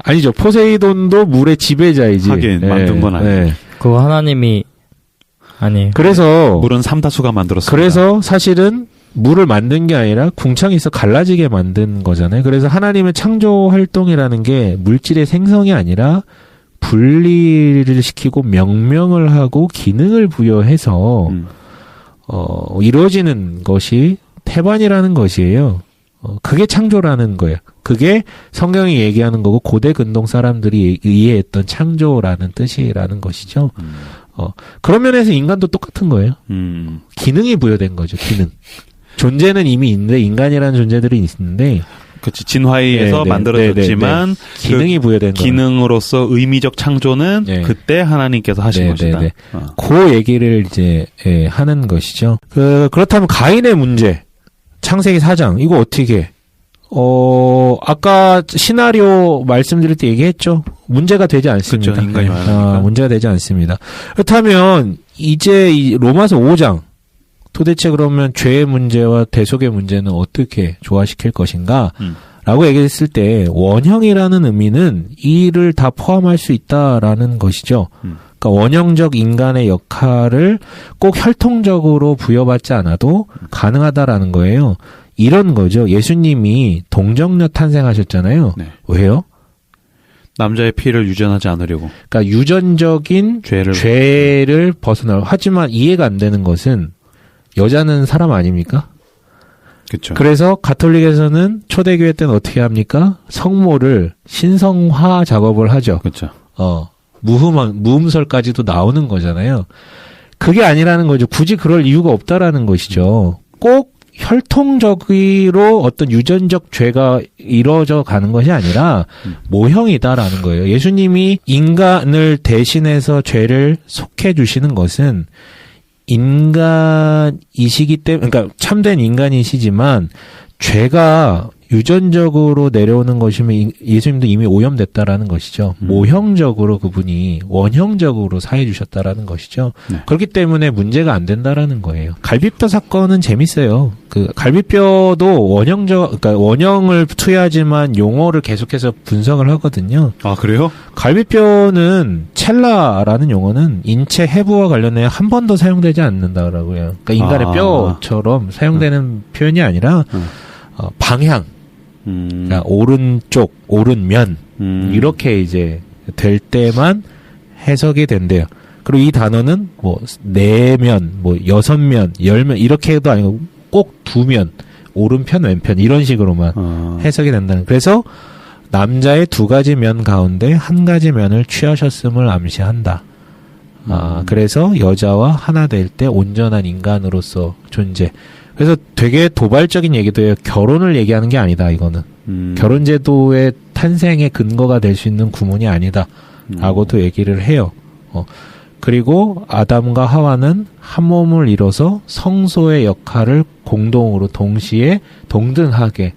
아니죠. 포세이돈도 물의 지배자이지. 하긴 만든 건 아니에요. 네. 그거 하나님이 아니에요. 그래서 물은 삼다수가 만들었습니다. 그래서 사실은 물을 만든 게 아니라 궁창에서 갈라지게 만든 거잖아요. 그래서 하나님의 창조 활동이라는 게 물질의 생성이 아니라 분리를 시키고 명명을 하고 기능을 부여해서 이루어지는 것이 태반이라는 것이에요. 그게 창조라는 거예요. 그게 성경이 얘기하는 거고 고대 근동 사람들이 이해했던 창조라는 뜻이라는 것이죠. 그런 면에서 인간도 똑같은 거예요. 기능이 부여된 거죠. 기능. 존재는 이미 있는데 인간이라는 존재들이 있는데 그렇지. 진화에 의해서 만들어졌지만 기능이 부여된 거예요. 기능으로서 의미적 창조는 그때 하나님께서 하신 것이다. 그 얘기를 이제 하는 것이죠. 그렇다면 가인의 문제. 창세기 4장 이거 어떻게 아까 시나리오 말씀드릴 때 얘기했죠. 문제가 되지 않습니다. 그렇죠. 인간이 많으니까. 문제가 되지 않습니다. 그렇다면 이제 이 로마서 5장 도대체 그러면 죄의 문제와 대속의 문제는 어떻게 조화시킬 것인가? 라고 얘기했을 때 원형이라는 의미는 이를 다 포함할 수 있다라는 것이죠. 그러니까 원형적 인간의 역할을 꼭 혈통적으로 부여받지 않아도 가능하다라는 거예요. 이런 거죠. 예수님이 동정녀 탄생하셨잖아요. 네. 왜요? 남자의 피를 유전하지 않으려고. 그러니까 유전적인 죄를 벗어나고. 하지만 이해가 안 되는 것은 여자는 사람 아닙니까? 그렇죠. 그래서 가톨릭에서는 초대교회 때는 어떻게 합니까? 성모를 신성화 작업을 하죠. 그렇죠. 무음설까지도 나오는 거잖아요. 그게 아니라는 거죠. 굳이 그럴 이유가 없다라는 것이죠. 꼭 혈통적으로 어떤 유전적 죄가 이루어져 가는 것이 아니라 모형이다라는 거예요. 예수님이 인간을 대신해서 죄를 속해 주시는 것은 인간이시기 때문에, 그러니까 참된 인간이시지만 죄가 유전적으로 내려오는 것이면 예수님도 이미 오염됐다라는 것이죠. 모형적으로 그분이 원형적으로 사해 주셨다라는 것이죠. 네. 그렇기 때문에 문제가 안 된다라는 거예요. 갈비뼈 사건은 재밌어요. 그 갈비뼈도 그러니까 원형을 투여하지만 용어를 계속해서 분석을 하거든요. 아, 그래요? 갈비뼈는 첼라라는 용어는 인체 해부와 관련해 한 번 더 사용되지 않는다라고요. 그러니까 인간의 뼈처럼 사용되는 표현이 아니라 방향, 그러니까 오른쪽, 오른면 이렇게 이제 될 때만 해석이 된대요. 그리고 이 단어는 뭐 네면, 뭐 여섯면, 열면 이렇게도 아니고 꼭 두면, 오른편, 왼편 이런 식으로만 해석이 된다는. 그래서 남자의 두 가지 면 가운데 한 가지 면을 취하셨음을 암시한다. 그래서 여자와 하나 될 때 온전한 인간으로서 존재. 그래서 되게 도발적인 얘기도 해요. 결혼을 얘기하는 게 아니다, 이거는. 결혼제도의 탄생의 근거가 될 수 있는 구문이 아니다. 라고도 얘기를 해요. 그리고 아담과 하와는 한 몸을 이뤄서 성소의 역할을 공동으로 동시에 동등하게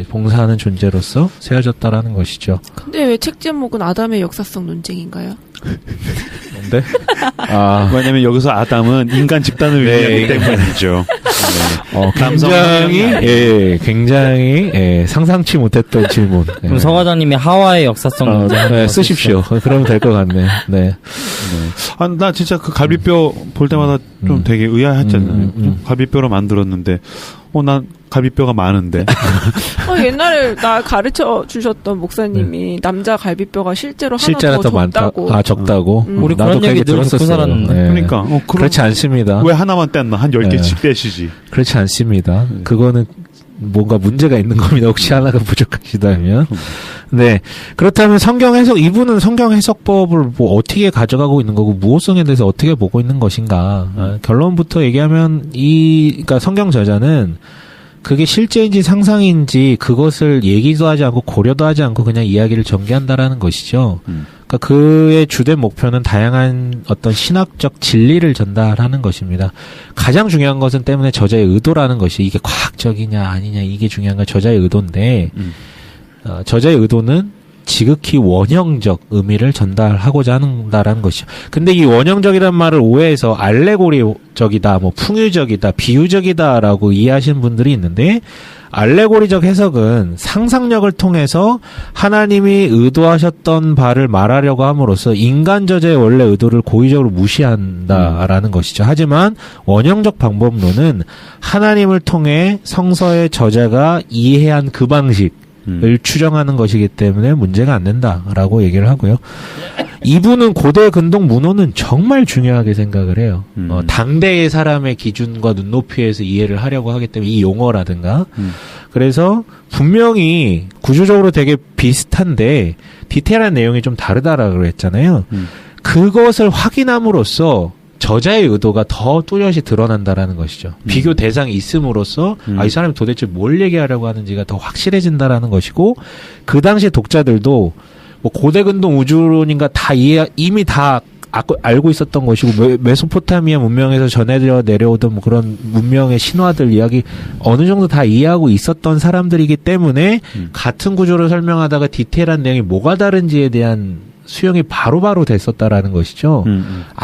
봉사하는 존재로서 세워졌다라는 것이죠. 근데 왜 책 제목은 아담의 역사성 논쟁인가요? 뭔데? 왜냐면 여기서 아담은 인간 집단을 의미하기 때문이죠. 굉장히 상상치 못했던 질문. 그럼 서 과장님이 하와의 역사성 논쟁 쓰십시오. 그러면 될 것 같네. 네. 나 진짜 그 갈비뼈 볼 때마다 좀 되게 의아했잖아요. 갈비뼈로 만들었는데, 난 갈비뼈가 많은데. 옛날에 나 가르쳐 주셨던 목사님이 남자 갈비뼈가 실제로 하나 더 적다고. 적다고? 우리 그런 얘기 늘 듣고 살았는데. 그러니까. 그렇지 않습니다. 왜 하나만 뗐나? 한 10개씩 떼시지. 그렇지 않습니다. 그거는 뭔가 문제가 있는 겁니다. 혹시 하나가 부족하시다면. 네. 그렇다면 이분은 성경 해석법을 뭐 어떻게 가져가고 있는 거고, 무호성에 대해서 어떻게 보고 있는 것인가. 결론부터 얘기하면 그러니까 성경 저자는 그게 실제인지 상상인지 그것을 얘기도 하지 않고 고려도 하지 않고 그냥 이야기를 전개한다라는 것이죠. 그러니까 그의 주된 목표는 다양한 어떤 신학적 진리를 전달하는 것입니다. 가장 중요한 것은 때문에 저자의 의도라는 것이 이게 과학적이냐 아니냐 이게 중요한 건 저자의 의도인데 저자의 의도는 지극히 원형적 의미를 전달하고자 한다라는 것이죠. 근데 이 원형적이라는 말을 오해해서 알레고리적이다, 뭐 풍유적이다, 비유적이다라고 이해하시는 분들이 있는데 알레고리적 해석은 상상력을 통해서 하나님이 의도하셨던 바를 말하려고 함으로써 인간 저자의 원래 의도를 고의적으로 무시한다라는 것이죠. 하지만 원형적 방법론은 하나님을 통해 성서의 저자가 이해한 그 방식을 추정하는 것이기 때문에 문제가 안 된다라고 얘기를 하고요. 이분은 고대 근동 문호는 정말 중요하게 생각을 해요. 당대의 사람의 기준과 눈높이에서 이해를 하려고 하기 때문에 이 용어라든가 그래서 분명히 구조적으로 되게 비슷한데 디테일한 내용이 좀 다르다라고 했잖아요. 그것을 확인함으로써 저자의 의도가 더 뚜렷이 드러난다라는 것이죠. 비교 대상이 있음으로써 이 사람이 도대체 뭘 얘기하려고 하는지가 더 확실해진다라는 것이고 그 당시 독자들도 뭐 고대 근동 우주론인가 이미 다 알고 있었던 것이고 메소포타미아 문명에서 전해져 내려오던 뭐 그런 문명의 신화들 이야기 어느 정도 다 이해하고 있었던 사람들이기 때문에 같은 구조를 설명하다가 디테일한 내용이 뭐가 다른지에 대한 수용이 바로바로 됐었다라는 것이죠.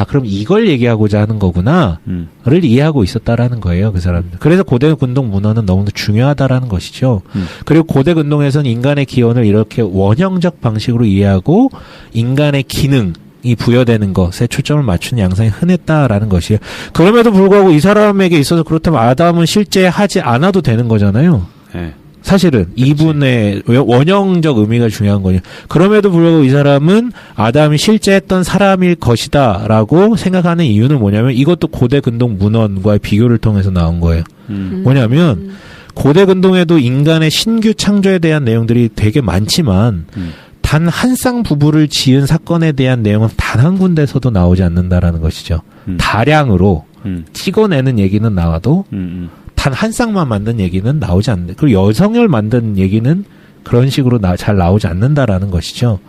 그럼 이걸 얘기하고자 하는 거구나를 이해하고 있었다라는 거예요, 그 사람들. 그래서 고대 근동 문화는 너무나 중요하다라는 것이죠. 그리고 고대 근동에서는 인간의 기원을 이렇게 원형적 방식으로 이해하고 인간의 기능이 부여되는 것에 초점을 맞추는 양상이 흔했다라는 것이에요. 그럼에도 불구하고 이 사람에게 있어서 그렇다면 아담은 실제 하지 않아도 되는 거잖아요. 네. 사실은 이분의 원형적 의미가 중요한 거죠. 그럼에도 불구하고 이 사람은 아담이 실제 했던 사람일 것이다라고 생각하는 이유는 뭐냐면 이것도 고대 근동 문헌과의 비교를 통해서 나온 거예요. 뭐냐면 고대 근동에도 인간의 신규 창조에 대한 내용들이 되게 많지만 단 한 쌍 부부를 지은 사건에 대한 내용은 단 한 군데서도 나오지 않는다라는 것이죠. 다량으로 찍어내는 얘기는 나와도 단 한 쌍만 만든 얘기는 나오지 않는데 그리고 여성을 만든 얘기는 그런 식으로 잘 나오지 않는다라는 것이죠.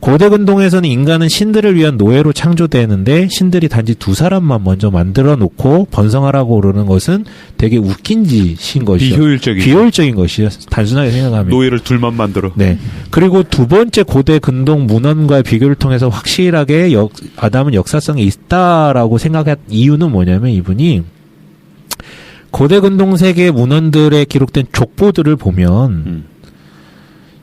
고대 근동에서는 인간은 신들을 위한 노예로 창조되는데 신들이 단지 두 사람만 먼저 만들어 놓고 번성하라고 그러는 것은 되게 웃긴 짓인 것이죠. 비효율적인 것이죠. 단순하게 생각하면. 노예를 둘만 만들어. 네. 그리고 두 번째 고대 근동 문헌과의 비교를 통해서 확실하게 아담은 역사성이 있다라고 생각한 이유는 뭐냐면 이분이 고대 근동 세계 문헌들에 기록된 족보들을 보면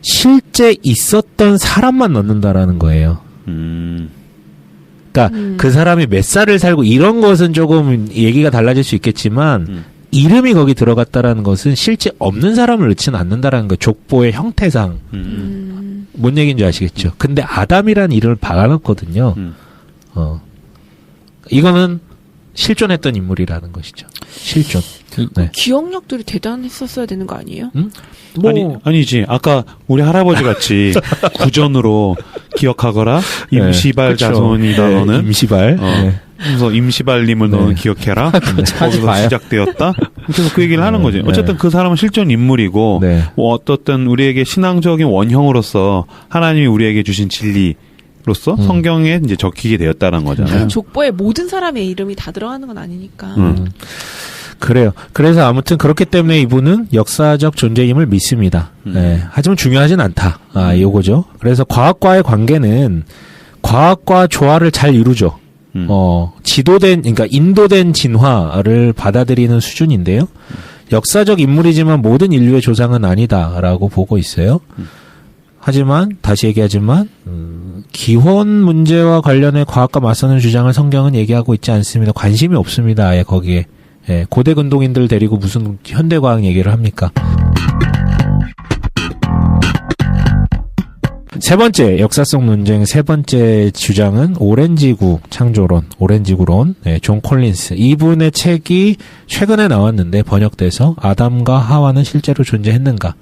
실제 있었던 사람만 넣는다라는 거예요. 그러니까 그 사람이 몇 살을 살고 이런 것은 조금 얘기가 달라질 수 있겠지만 이름이 거기 들어갔다라는 것은 실제 없는 사람을 넣지는 않는다라는 거. 족보의 형태상. 뭔 얘기인지 아시겠죠? 근데 아담이라는 이름을 박아놨거든요. 이거는 실존했던 인물이라는 것이죠. 실존. 네. 기억력들이 대단했었어야 되는 거 아니에요? 아니지. 아까 우리 할아버지 같이 구전으로 기억하거라. 임시발 자손이다 너는. 임시발. 그래서 임시발님을 너는 기억해라. 거기서 시작되었다. 그래서 그 얘기를 하는 거지. 어쨌든 그 사람은 실존 인물이고 뭐 어떻든 우리에게 신앙적인 원형으로서 하나님이 우리에게 주신 진리로서 성경에 이제 적히게 되었다는 거잖아요. 족보에 모든 사람의 이름이 다 들어가는 건 아니니까. 그래요. 그래서 아무튼 그렇기 때문에 이분은 역사적 존재임을 믿습니다. 네. 하지만 중요하진 않다. 요거죠. 그래서 과학과의 관계는 과학과 조화를 잘 이루죠. 그러니까 인도된 진화를 받아들이는 수준인데요. 역사적 인물이지만 모든 인류의 조상은 아니다라고 보고 있어요. 하지만 다시 얘기하지만 기원 문제와 관련해 과학과 맞서는 주장을 성경은 얘기하고 있지 않습니다. 관심이 없습니다. 아예 거기에. 고대 근동인들 데리고 무슨 현대과학 얘기를 합니까? 세 번째 역사성 논쟁 세 번째 주장은 오렌지구 창조론, 오렌지구론, 존 콜린스. 이분의 책이 최근에 나왔는데 번역돼서 아담과 하와는 실제로 존재했는가?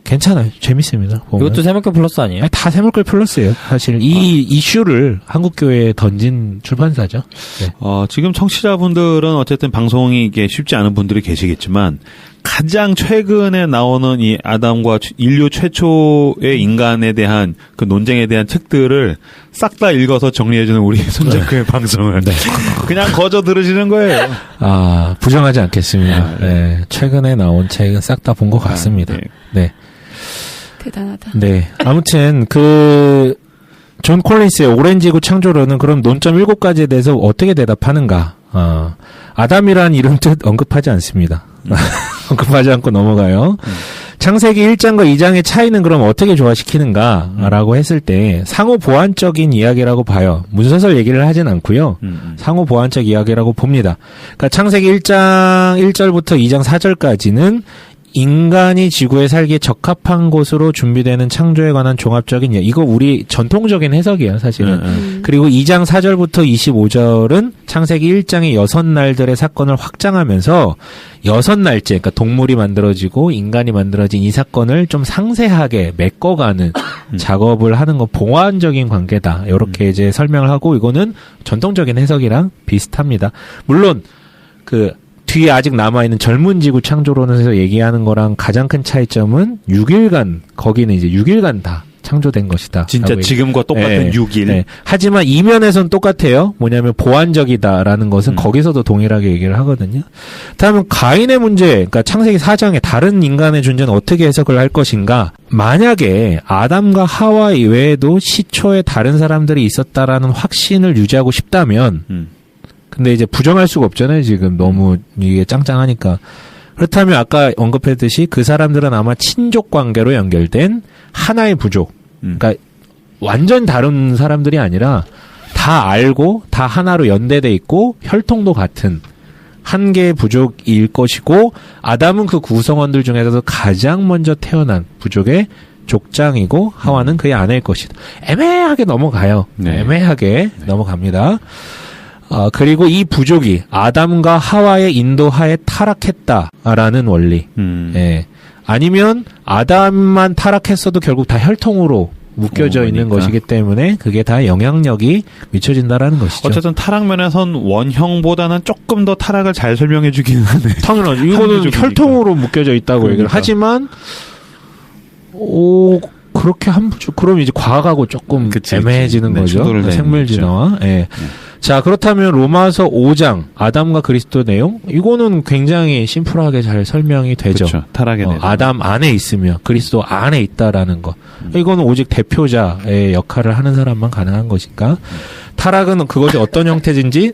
괜찮아요. 재밌습니다. 보면. 이것도 새물결 플러스 아니에요? 아니, 다 새물결 플러스예요. 사실 이 이슈를 한국교회에 던진 출판사죠. 네. 지금 청취자분들은 어쨌든 방송이 이게 쉽지 않은 분들이 계시겠지만 가장 최근에 나오는 이 아담과 인류 최초의 인간에 대한 그 논쟁에 대한 책들을 싹 다 읽어서 정리해주는 우리 손잡교회 방송을 그냥 거저 들으시는 거예요. 부정하지 않겠습니다. 네. 최근에 나온 책은 싹 다 본 것 같습니다. 네. 대단하다. 네. 아무튼 존 콜린스의 오렌지구 창조론은 그럼 논점 7가지에 대해서 어떻게 대답하는가? 아담이라는 이름 뜻 언급하지 않습니다. 언급하지 않고 넘어가요. 창세기 1장과 2장의 차이는 그럼 어떻게 조화시키는가라고 했을 때 상호 보완적인 이야기라고 봐요. 문서설 얘기를 하진 않고요. 상호 보완적 이야기라고 봅니다. 그러니까 창세기 1장 1절부터 2장 4절까지는 인간이 지구에 살기에 적합한 곳으로 준비되는 창조에 관한 종합적인 이거 우리 전통적인 해석이에요, 사실은. 그리고 2장 4절부터 25절은 창세기 1장의 6날들의 사건을 확장하면서 6날째, 그러니까 동물이 만들어지고 인간이 만들어진 이 사건을 좀 상세하게 메꿔가는 작업을 하는 건 보완적인 관계다. 이렇게 이제 설명을 하고 이거는 전통적인 해석이랑 비슷합니다. 물론 뒤에 아직 남아있는 젊은 지구 창조론에서 얘기하는 거랑 가장 큰 차이점은 6일간, 거기는 이제 6일간 다 창조된 것이다. 진짜 지금과 똑같은 6일. 네. 하지만 이면에서는 똑같아요. 뭐냐면 보완적이다라는 것은 거기서도 동일하게 얘기를 하거든요. 다음은 가인의 문제, 그러니까 창세기 4장에 다른 인간의 존재는 어떻게 해석을 할 것인가. 만약에 아담과 하와 이외에도 시초에 다른 사람들이 있었다라는 확신을 유지하고 싶다면 근데 이제 부정할 수가 없잖아요. 지금 너무 이게 짱짱하니까. 그렇다면 아까 언급했듯이 그 사람들은 아마 친족 관계로 연결된 하나의 부족. 그러니까 완전 다른 사람들이 아니라 다 알고 다 하나로 연대돼 있고 혈통도 같은 한 개의 부족일 것이고 아담은 그 구성원들 중에서도 가장 먼저 태어난 부족의 족장이고 하와는 그의 아내일 것이다. 애매하게 넘어가요. 애매하게 넘어갑니다. 그리고 이 부족이 아담과 하와의 인도하에 타락했다라는 원리. 예. 아니면 아담만 타락했어도 결국 다 혈통으로 묶여져 있는 것이기 때문에 그게 다 영향력이 미쳐진다라는 것이죠. 어쨌든 타락면에선 원형보다는 조금 더 타락을 잘 설명해 주기는 하네. 당연하죠. 이거는 혈통으로 묶여져 있다고 얘기를 하지만 그렇게 그럼 이제 과학하고 조금 애매해지는 거죠. 생물 진화와. 예. 자, 그렇다면 로마서 5장 아담과 그리스도 내용 이거는 굉장히 심플하게 잘 설명이 되죠. 그렇죠. 타락에 대해서. 아담 안에 있으며 그리스도 안에 있다라는 거. 이거는 오직 대표자의 역할을 하는 사람만 가능한 것이니까. 타락은 그것이 어떤 형태든지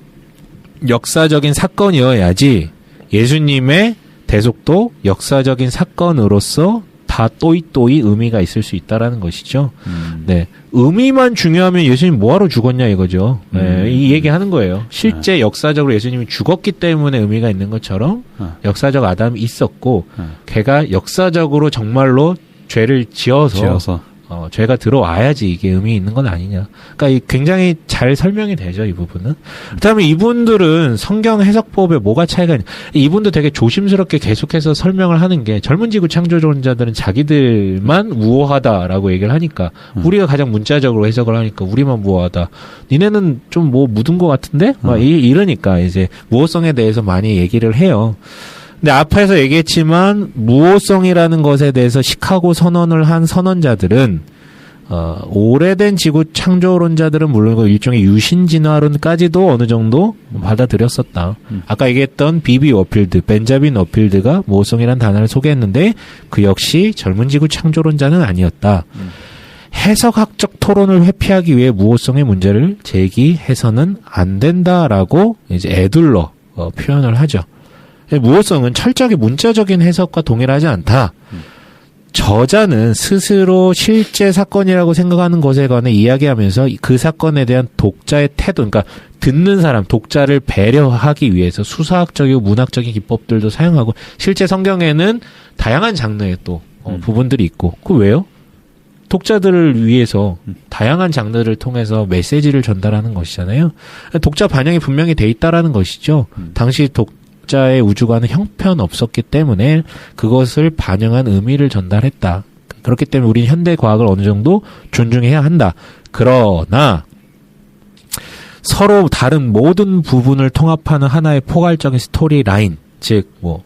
역사적인 사건이어야지 예수님의 대속도 역사적인 사건으로서 다 또이또이 의미가 있을 수 있다라는 것이죠. 네. 의미만 중요하면 예수님 뭐하러 죽었냐 이거죠. 네. 이 얘기하는 거예요. 실제 역사적으로 예수님이 죽었기 때문에 의미가 있는 것처럼 역사적 아담이 있었고 걔가 역사적으로 정말로 죄를 지어서 죄가 들어와야지 이게 의미 있는 건 아니냐. 그러니까 굉장히 잘 설명이 되죠, 이 부분은. 그다음에 이분들은 성경 해석법에 뭐가 차이가 있냐. 이분도 되게 조심스럽게 계속해서 설명을 하는 게 젊은 지구 창조론자들은 자기들만 우호하다라고 얘기를 하니까 우리가 가장 문자적으로 해석을 하니까 우리만 우호하다. 니네는 좀 뭐 묻은 것 같은데? 막 이러니까 이제 무호성에 대해서 많이 얘기를 해요. 근데 앞에서 얘기했지만 무호성이라는 것에 대해서 시카고 선언을 한 선언자들은 오래된 지구 창조론자들은 물론 일종의 유신 진화론까지도 어느 정도 받아들였었다. 아까 얘기했던 비비 워필드, 벤자민 워필드가 무호성이라는 단어를 소개했는데 그 역시 젊은 지구 창조론자는 아니었다. 해석학적 토론을 회피하기 위해 무호성의 문제를 제기해서는 안 된다라고 이제 애둘러 표현을 하죠. 무호성은 철저하게 문자적인 해석과 동일하지 않다. 저자는 스스로 실제 사건이라고 생각하는 것에 관해 이야기하면서 그 사건에 대한 독자의 태도, 그러니까 듣는 사람, 독자를 배려하기 위해서 수사학적이고 문학적인 기법들도 사용하고 실제 성경에는 다양한 장르의 또 부분들이 있고 그 왜요? 독자들을 위해서 다양한 장르를 통해서 메시지를 전달하는 것이잖아요. 독자 반영이 분명히 돼 있다라는 것이죠. 당시 독자의 우주관은 형편없었기 때문에 그것을 반영한 의미를 전달했다. 그렇기 때문에 우리는 현대 과학을 어느 정도 존중해야 한다. 그러나 서로 다른 모든 부분을 통합하는 하나의 포괄적인 스토리 라인, 즉 뭐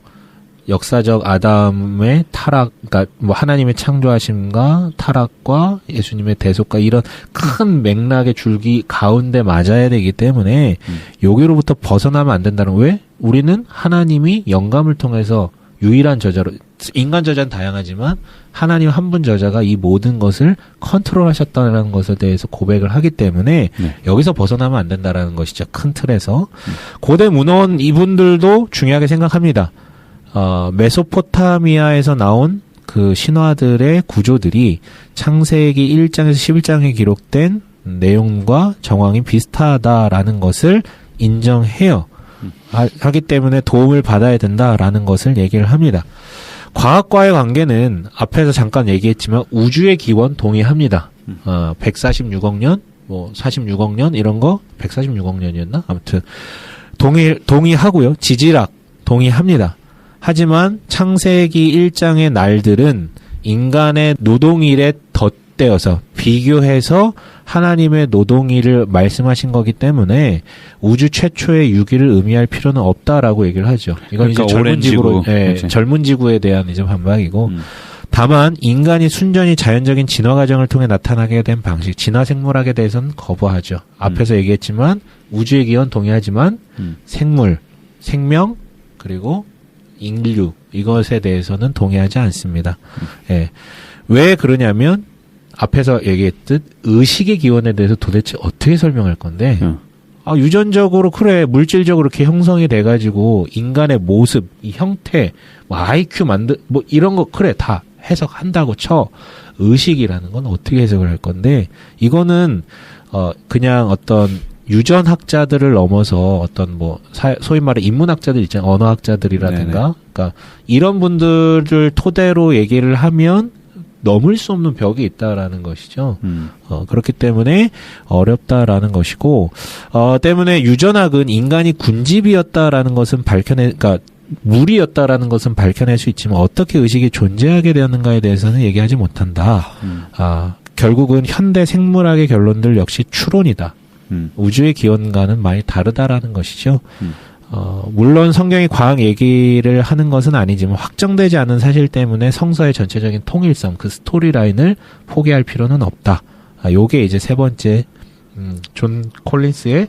역사적 아담의 타락, 그러니까 뭐 하나님의 창조하심과 타락과 예수님의 대속과 이런 큰 맥락의 줄기 가운데 맞아야 되기 때문에 여기로부터 벗어나면 안 된다는. 왜? 우리는 하나님이 영감을 통해서 유일한 저자로, 인간 저자는 다양하지만 하나님 한 분 저자가 이 모든 것을 컨트롤하셨다는 것에 대해서 고백을 하기 때문에 여기서 벗어나면 안 된다라는 것이죠. 큰 틀에서. 고대 문헌 이분들도 중요하게 생각합니다. 메소포타미아에서 나온 그 신화들의 구조들이 창세기 1장에서 11장에 기록된 내용과 정황이 비슷하다라는 것을 인정해요. 하기 때문에 도움을 받아야 된다라는 것을 얘기를 합니다. 과학과의 관계는 앞에서 잠깐 얘기했지만 우주의 기원 동의합니다. 146억 년, 뭐 46억 년 이런 거 146억 년이었나? 아무튼 동의하고요. 지질학 동의합니다. 하지만 창세기 1장의 날들은 인간의 노동일에 덧대어서 비교해서 하나님의 노동일을 말씀하신 거기 때문에 우주 최초의 유기를 의미할 필요는 없다라고 얘기를 하죠. 이건 그러니까 이제 젊은 지구로, 젊은 지구에 대한 이제 반박이고, 다만 인간이 순전히 자연적인 진화 과정을 통해 나타나게 된 방식, 진화 생물학에 대해서는 거부하죠. 앞에서 얘기했지만 우주의 기원 동의하지만 생물, 생명 그리고 인류 이것에 대해서는 동의하지 않습니다. 예. 왜 그러냐면 앞에서 얘기했듯 의식의 기원에 대해서 도대체 어떻게 설명할 건데 유전적으로 그래 물질적으로 이렇게 형성이 돼가지고 인간의 모습, 이 형태, 뭐 IQ 뭐 이런 거 그래 다 해석한다고 쳐. 의식이라는 건 어떻게 해석을 할 건데 이거는 그냥 어떤 유전학자들을 넘어서 어떤 뭐 소위 말해 인문학자들 있잖아요. 언어학자들이라든가 그러니까 이런 분들을 토대로 얘기를 하면 넘을 수 없는 벽이 있다라는 것이죠. 그렇기 때문에 어렵다라는 것이고 때문에 유전학은 인간이 군집이었다라는 것은 그러니까 무리였다라는 것은 밝혀낼 수 있지만 어떻게 의식이 존재하게 되었는가에 대해서는 얘기하지 못한다. 결국은 현대 생물학의 결론들 역시 추론이다. 우주의 기원과는 많이 다르다라는 것이죠. 물론 성경이 과학 얘기를 하는 것은 아니지만 확정되지 않은 사실 때문에 성서의 전체적인 통일성, 그 스토리라인을 포기할 필요는 없다. 요게 이제 세 번째 존 콜린스의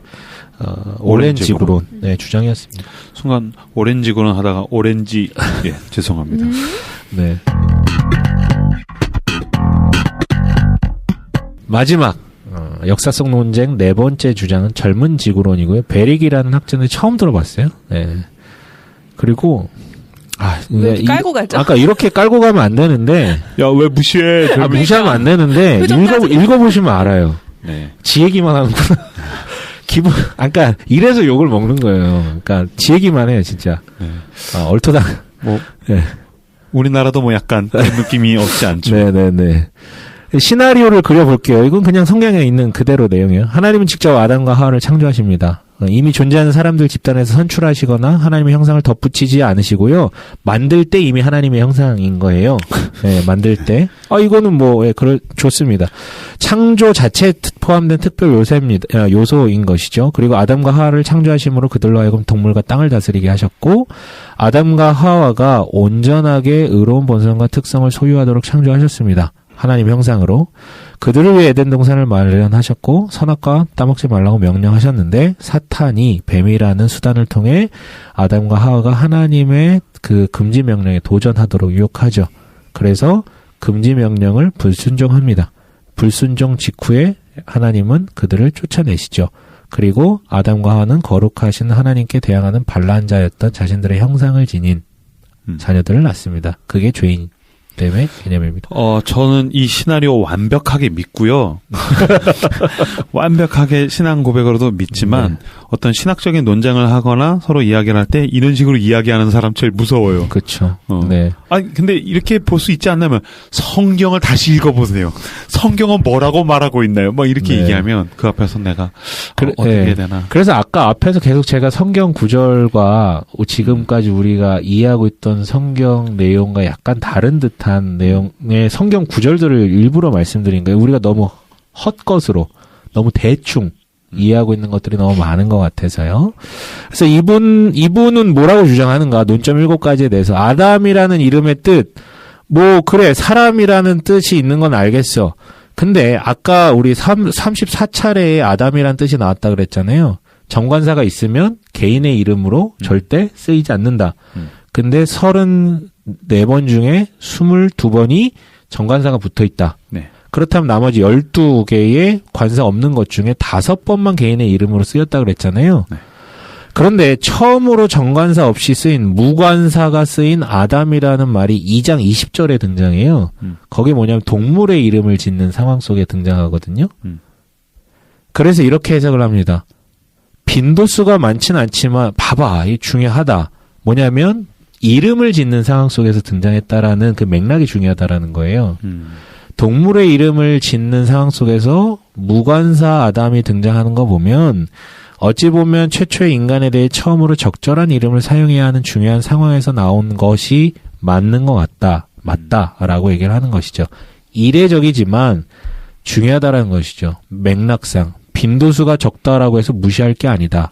오렌지구론 네, 주장이었습니다. 순간 오렌지구론 하다가 오렌지 예, 죄송합니다. 네. 마지막 역사성 논쟁 네 번째 주장은 젊은 지구론이고요. 베릭이라는 학자는 처음 들어봤어요. 네. 그리고 왜 이렇게 깔고 가죠? 아까 이렇게 깔고 가면 안 되는데. 야, 왜 무시해? 무시하면 안 되는데 읽어보시면 알아요. 네. 지 얘기만 하는구나. 기분, 그러니까 이래서 욕을 먹는 거예요. 그러니까 지 얘기만 해요, 진짜. 네. 얼토당. 네. 우리나라도 뭐 약간 그런 느낌이 없지 않죠. 네네네. 시나리오를 그려볼게요. 이건 그냥 성경에 있는 그대로 내용이에요. 하나님은 직접 아담과 하와를 창조하십니다. 이미 존재하는 사람들 집단에서 선출하시거나 하나님의 형상을 덧붙이지 않으시고요. 만들 때 이미 하나님의 형상인 거예요. 네, 만들 때. 이거는 좋습니다. 창조 자체에 포함된 특별 요소인 것이죠. 그리고 아담과 하와를 창조하심으로 그들로 하여금 동물과 땅을 다스리게 하셨고, 아담과 하와가 온전하게 의로운 본성과 특성을 소유하도록 창조하셨습니다. 하나님 형상으로. 그들을 위해 에덴 동산을 마련하셨고 선악과 따먹지 말라고 명령하셨는데, 사탄이 뱀이라는 수단을 통해 아담과 하와가 하나님의 그 금지 명령에 도전하도록 유혹하죠. 그래서 금지 명령을 불순종합니다. 불순종 직후에 하나님은 그들을 쫓아내시죠. 그리고 아담과 하와는 거룩하신 하나님께 대항하는 반란 자였던 자신들의 형상을 지닌 자녀들을 낳습니다. 그게 죄인 뱀의 개념입니다. 저는 이 시나리오 완벽하게 믿고요. 완벽하게 신앙 고백으로도 믿지만, 어떤 신학적인 논쟁을 하거나 서로 이야기를 할 때 이런 식으로 이야기하는 사람 제일 무서워요. 그렇죠. 네. 근데 이렇게 볼 수 있지 않냐면 성경을 다시 읽어보세요. 성경은 뭐라고 말하고 있나요? 이렇게 얘기하면 그 앞에서 내가 어떻게 해야 되나. 그래서 아까 앞에서 계속 제가 성경 구절과 지금까지 우리가 이해하고 있던 성경 내용과 약간 다른 듯한 내용의 성경 구절들을 일부러 말씀드린 거예요. 우리가 너무 헛것으로, 너무 대충 이해하고 있는 것들이 너무 많은 것 같아서요. 그래서 이분은 뭐라고 주장하는가? 논점 7가지에 대해서. 아담이라는 이름의 뜻, 그래, 사람이라는 뜻이 있는 건 알겠어. 근데 아까 우리 34차례에 아담이라는 뜻이 나왔다 그랬잖아요. 정관사가 있으면 개인의 이름으로 절대 쓰이지 않는다. 근데 34번 중에 22번이 정관사가 붙어 있다. 네. 그렇다면 나머지 12개의 관사 없는 것 중에 5번만 개인의 이름으로 쓰였다 그랬잖아요. 네. 그런데 처음으로 정관사 없이 쓰인 무관사가 쓰인 아담이라는 말이 2장 20절에 등장해요. 거기 뭐냐면 동물의 이름을 짓는 상황 속에 등장하거든요. 그래서 이렇게 해석을 합니다. 빈도수가 많지는 않지만 봐봐, 이게 중요하다. 뭐냐면 이름을 짓는 상황 속에서 등장했다라는 그 맥락이 중요하다라는 거예요. 동물의 이름을 짓는 상황 속에서 무관사 아담이 등장하는 거 보면 어찌 보면 최초의 인간에 대해 처음으로 적절한 이름을 사용해야 하는 중요한 상황에서 나온 것이 맞는 것 같다. 맞다라고 얘기를 하는 것이죠. 이례적이지만 중요하다라는 것이죠. 맥락상. 빈도수가 적다라고 해서 무시할 게 아니다.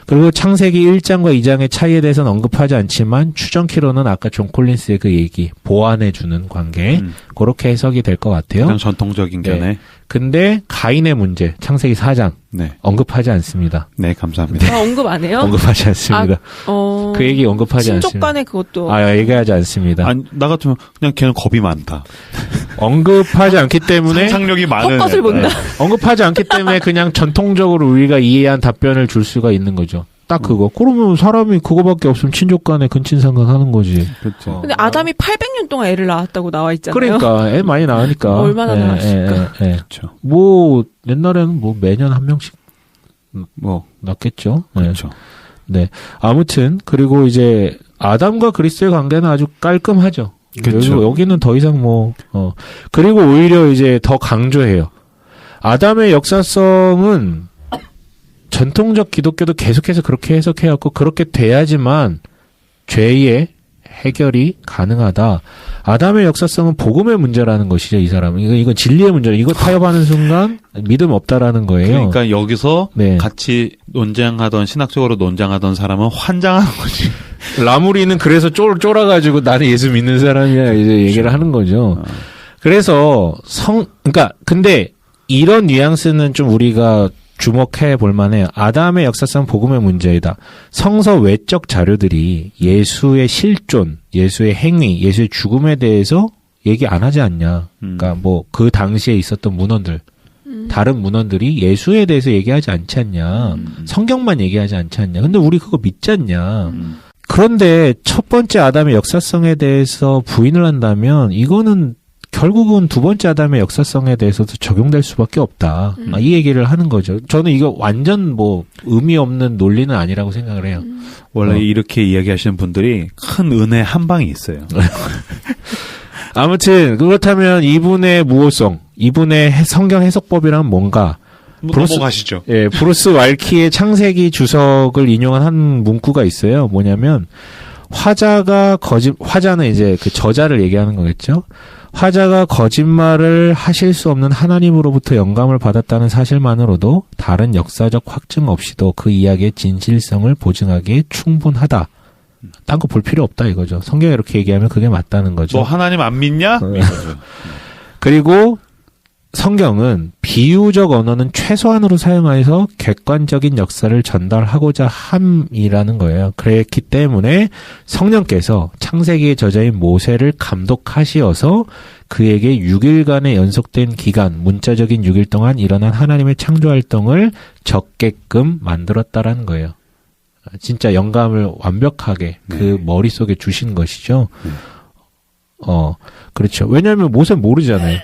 그리고 창세기 1장과 2장의 차이에 대해서는 언급하지 않지만 추정키로는 아까 존 콜린스의 그 얘기, 보완해주는 관계, 그렇게 해석이 될 것 같아요. 가장 전통적인 견해. 네. 근데 가인의 문제, 창세기 4장 언급하지 않습니다. 네, 감사합니다. 언급 안 해요? 언급하지 않습니다. 그 얘기 언급하지 않습니다. 친족 간에 그것도. 얘기하지 않습니다. 나 같으면 그냥 걔는 겁이 많다. 언급하지 않기 때문에 상상력이 많은 헛것을 본다. 언급하지 않기 때문에 그냥 전통적으로 우리가 이해한 답변을 줄 수가 있는 거죠. 딱 그거. 그러면 사람이 그거밖에 없으면 친족 간에 근친상간 하는 거지. 그렇죠. 근데 아담이 800년 동안 애를 낳았다고 나와 있잖아요. 그러니까 애 많이 낳으니까. 얼마나 낳았을까. 그렇죠. 옛날에는 매년 한 명씩 낳겠죠. 그렇죠. 네. 아무튼 그리고 이제 아담과 그리스도의 관계는 아주 깔끔하죠. 그렇죠. 여기는 더 이상 그리고 오히려 이제 더 강조해요. 아담의 역사성은 전통적 기독교도 계속해서 그렇게 해석해왔고 그렇게 돼야지만 죄의 해결이 가능하다. 아담의 역사성은 복음의 문제라는 것이죠, 이 사람은. 이건 진리의 문제라. 이거 타협하는 순간 믿음 없다라는 거예요. 그러니까 여기서 네. 같이 논쟁하던 신학적으로 논쟁하던 사람은 환장하는 거지. 라무리는 그래서 쫄아가지고 나는 예수 믿는 사람이야 이제 얘기를 하는 거죠. 그래서 그러니까 근데 이런 뉘앙스는 좀 우리가 주목해 볼 만해요. 아담의 역사상 복음의 문제이다. 성서 외적 자료들이 예수의 실존, 예수의 행위, 예수의 죽음에 대해서 얘기 안 하지 않냐. 그러니까 뭐 그 당시에 있었던 문헌들, 다른 문헌들이 예수에 대해서 얘기하지 않지 않냐. 성경만 얘기하지 않지 않냐. 근데 우리 그거 믿지 않냐. 그런데 첫 번째 아담의 역사성에 대해서 부인을 한다면 이거는 결국은 두 번째 아담의 역사성에 대해서도 적용될 수밖에 없다. 이 얘기를 하는 거죠. 저는 이거 완전 뭐 의미 없는 논리는 아니라고 생각을 해요. 원래 이렇게 이야기하시는 분들이 큰 은혜 한 방이 있어요. 아무튼 그렇다면 이분의 무호성, 이분의 성경 해석법이란 뭔가? 넘어가시죠. 예, 브루스 왈키의 창세기 주석을 인용한 한 문구가 있어요. 뭐냐면 화자는 이제 그 저자를 얘기하는 거겠죠. 화자가 거짓말을 하실 수 없는 하나님으로부터 영감을 받았다는 사실만으로도 다른 역사적 확증 없이도 그 이야기의 진실성을 보증하기에 충분하다. 딴 거 볼 필요 없다 이거죠. 성경에 이렇게 얘기하면 그게 맞다는 거죠. 너 하나님 안 믿냐? 그리고 성경은 비유적 언어는 최소한으로 사용하여서 객관적인 역사를 전달하고자 함이라는 거예요. 그랬기 때문에 성령께서 창세기의 저자인 모세를 감독하시어서 그에게 6일간의 연속된 기간, 문자적인 6일 동안 일어난 하나님의 창조활동을 적게끔 만들었다라는 거예요. 진짜 영감을 완벽하게 그 머릿속에 주신 것이죠. 그렇죠. 왜냐하면 모세는 모르잖아요.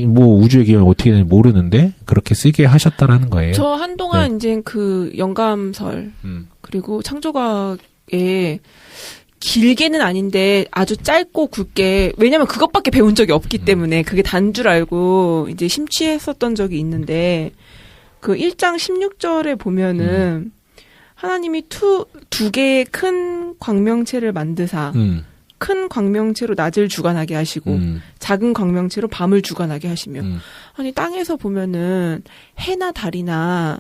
뭐 우주의 기원이 어떻게 되는지 모르는데 그렇게 쓰게 하셨다라는 거예요. 저 한동안 이제 그 영감설 그리고 창조과에 길게는 아닌데 아주 짧고 굵게 왜냐면 그것밖에 배운 적이 없기 때문에 그게 단 줄 알고 이제 심취했었던 적이 있는데 그 1장 16절에 보면은 하나님이 두 개의 큰 광명체를 만드사 큰 광명체로 낮을 주관하게 하시고 작은 광명체로 밤을 주관하게 하시며 아니 땅에서 보면은 해나 달이나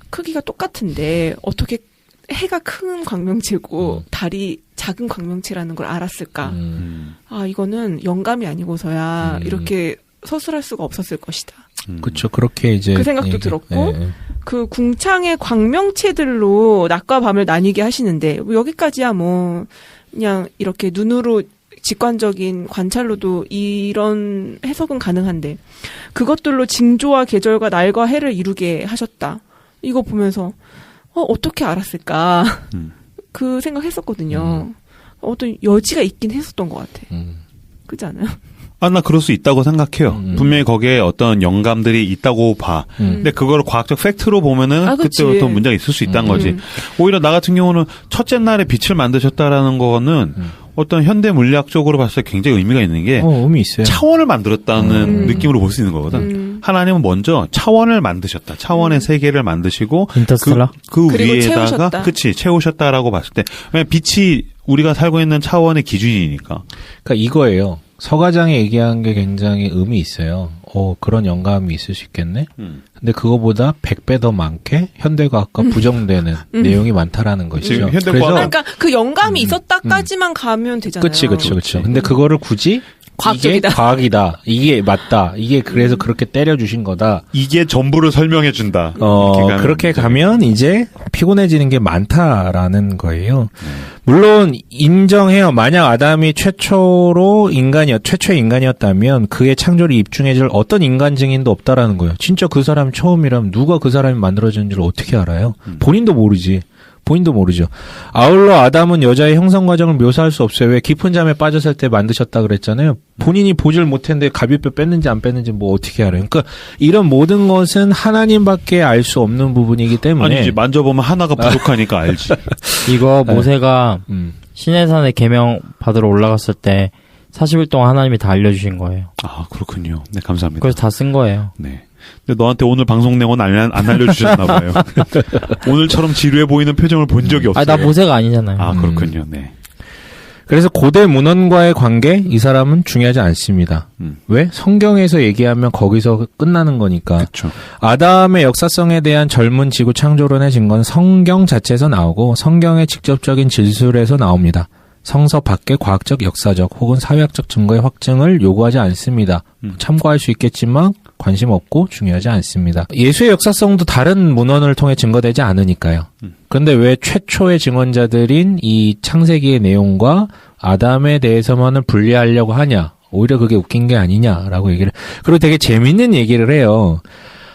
크기가 똑같은데 어떻게 해가 큰 광명체고 달이 작은 광명체라는 걸 알았을까? 아 이거는 영감이 아니고서야 이렇게 서술할 수가 없었을 것이다. 그렇죠. 그렇게 이제 그 생각도 들었고 그 궁창의 광명체들로 낮과 밤을 나뉘게 하시는데 뭐 여기까지야 뭐 그냥 이렇게 눈으로 직관적인 관찰로도 이런 해석은 가능한데 그것들로 징조와 계절과 날과 해를 이루게 하셨다. 이거 보면서 어떻게 알았을까? 그 생각했었거든요. 어떤 여지가 있긴 했었던 것 같아. 그렇지 않아요? 나 그럴 수 있다고 생각해요. 분명히 거기에 어떤 영감들이 있다고 봐. 근데 그거를 과학적 팩트로 보면은 그때부터 문제가 있을 수 있다는 거지. 오히려 나 같은 경우는 첫째 날에 빛을 만드셨다라는 거는 어떤 현대 물리학적으로 봤을 때 굉장히 의미가 있는 게 의미 있어요. 차원을 만들었다는 느낌으로 볼 수 있는 거거든. 하나님은 먼저 차원을 만드셨다. 차원의 세계를 만드시고 인터스텔라? 그 그리고 위에다가 채우셨다. 그치 채우셨다라고 봤을 때 왜냐면 빛이 우리가 살고 있는 차원의 기준이니까. 그러니까 이거예요. 서가장이 얘기한 게 굉장히 의미 있어요. 그런 영감이 있을 수 있겠네. 근데 그거보다 100배 더 많게 현대과학과 부정되는 내용이 많다라는 거죠. 그러니까 그 영감이 있었다까지만 가면 되잖아요. 그렇죠. 근데 그거를 굳이 과학적이다. 이게 과학이다. 이게 맞다. 이게 그래서 그렇게 때려주신 거다. 이게 전부를 설명해준다. 그렇게 가면 이제 피곤해지는 게 많다라는 거예요. 물론 인정해요. 만약 아담이 최초의 인간이었다면 그의 창조를 입증해줄 어떤 인간 증인도 없다라는 거예요. 진짜 그 사람이 처음이라면 누가 그 사람이 만들어졌는지를 어떻게 알아요? 본인도 모르지. 본인도 모르죠. 아울러 아담은 여자의 형성 과정을 묘사할 수 없어요. 왜 깊은 잠에 빠졌을 때 만드셨다 그랬잖아요. 본인이 보질 못했는데 갈비뼈 뺐는지 안 뺐는지 뭐 어떻게 알아요. 그러니까 이런 모든 것은 하나님밖에 알 수 없는 부분이기 때문에. 아니지. 만져보면 하나가 부족하니까 알지. 이거 모세가 시내산에 계명 받으러 올라갔을 때 40일 동안 하나님이 다 알려주신 거예요. 아 그렇군요. 네 감사합니다. 그래서 다 쓴 거예요. 네. 근데 너한테 오늘 방송 내용은 안 알려주셨나 봐요. 오늘처럼 지루해 보이는 표정을 본 적이 없어요. 나 모세가 아니잖아요. 아 그렇군요. 네. 그래서 고대 문헌과의 관계 이 사람은 중요하지 않습니다. 왜? 성경에서 얘기하면 거기서 끝나는 거니까. 그렇죠. 아담의 역사성에 대한 젊은 지구 창조론의 증거는 성경 자체에서 나오고 성경의 직접적인 진술에서 나옵니다. 성서 밖의 과학적, 역사적 혹은 사회학적 증거의 확증을 요구하지 않습니다. 참고할 수 있겠지만 관심 없고 중요하지 않습니다. 예수의 역사성도 다른 문헌을 통해 증거되지 않으니까요. 그런데 왜 최초의 증언자들인 이 창세기의 내용과 아담에 대해서만을 분리하려고 하냐? 오히려 그게 웃긴 게 아니냐라고 얘기를. 그리고 되게 재밌는 얘기를 해요.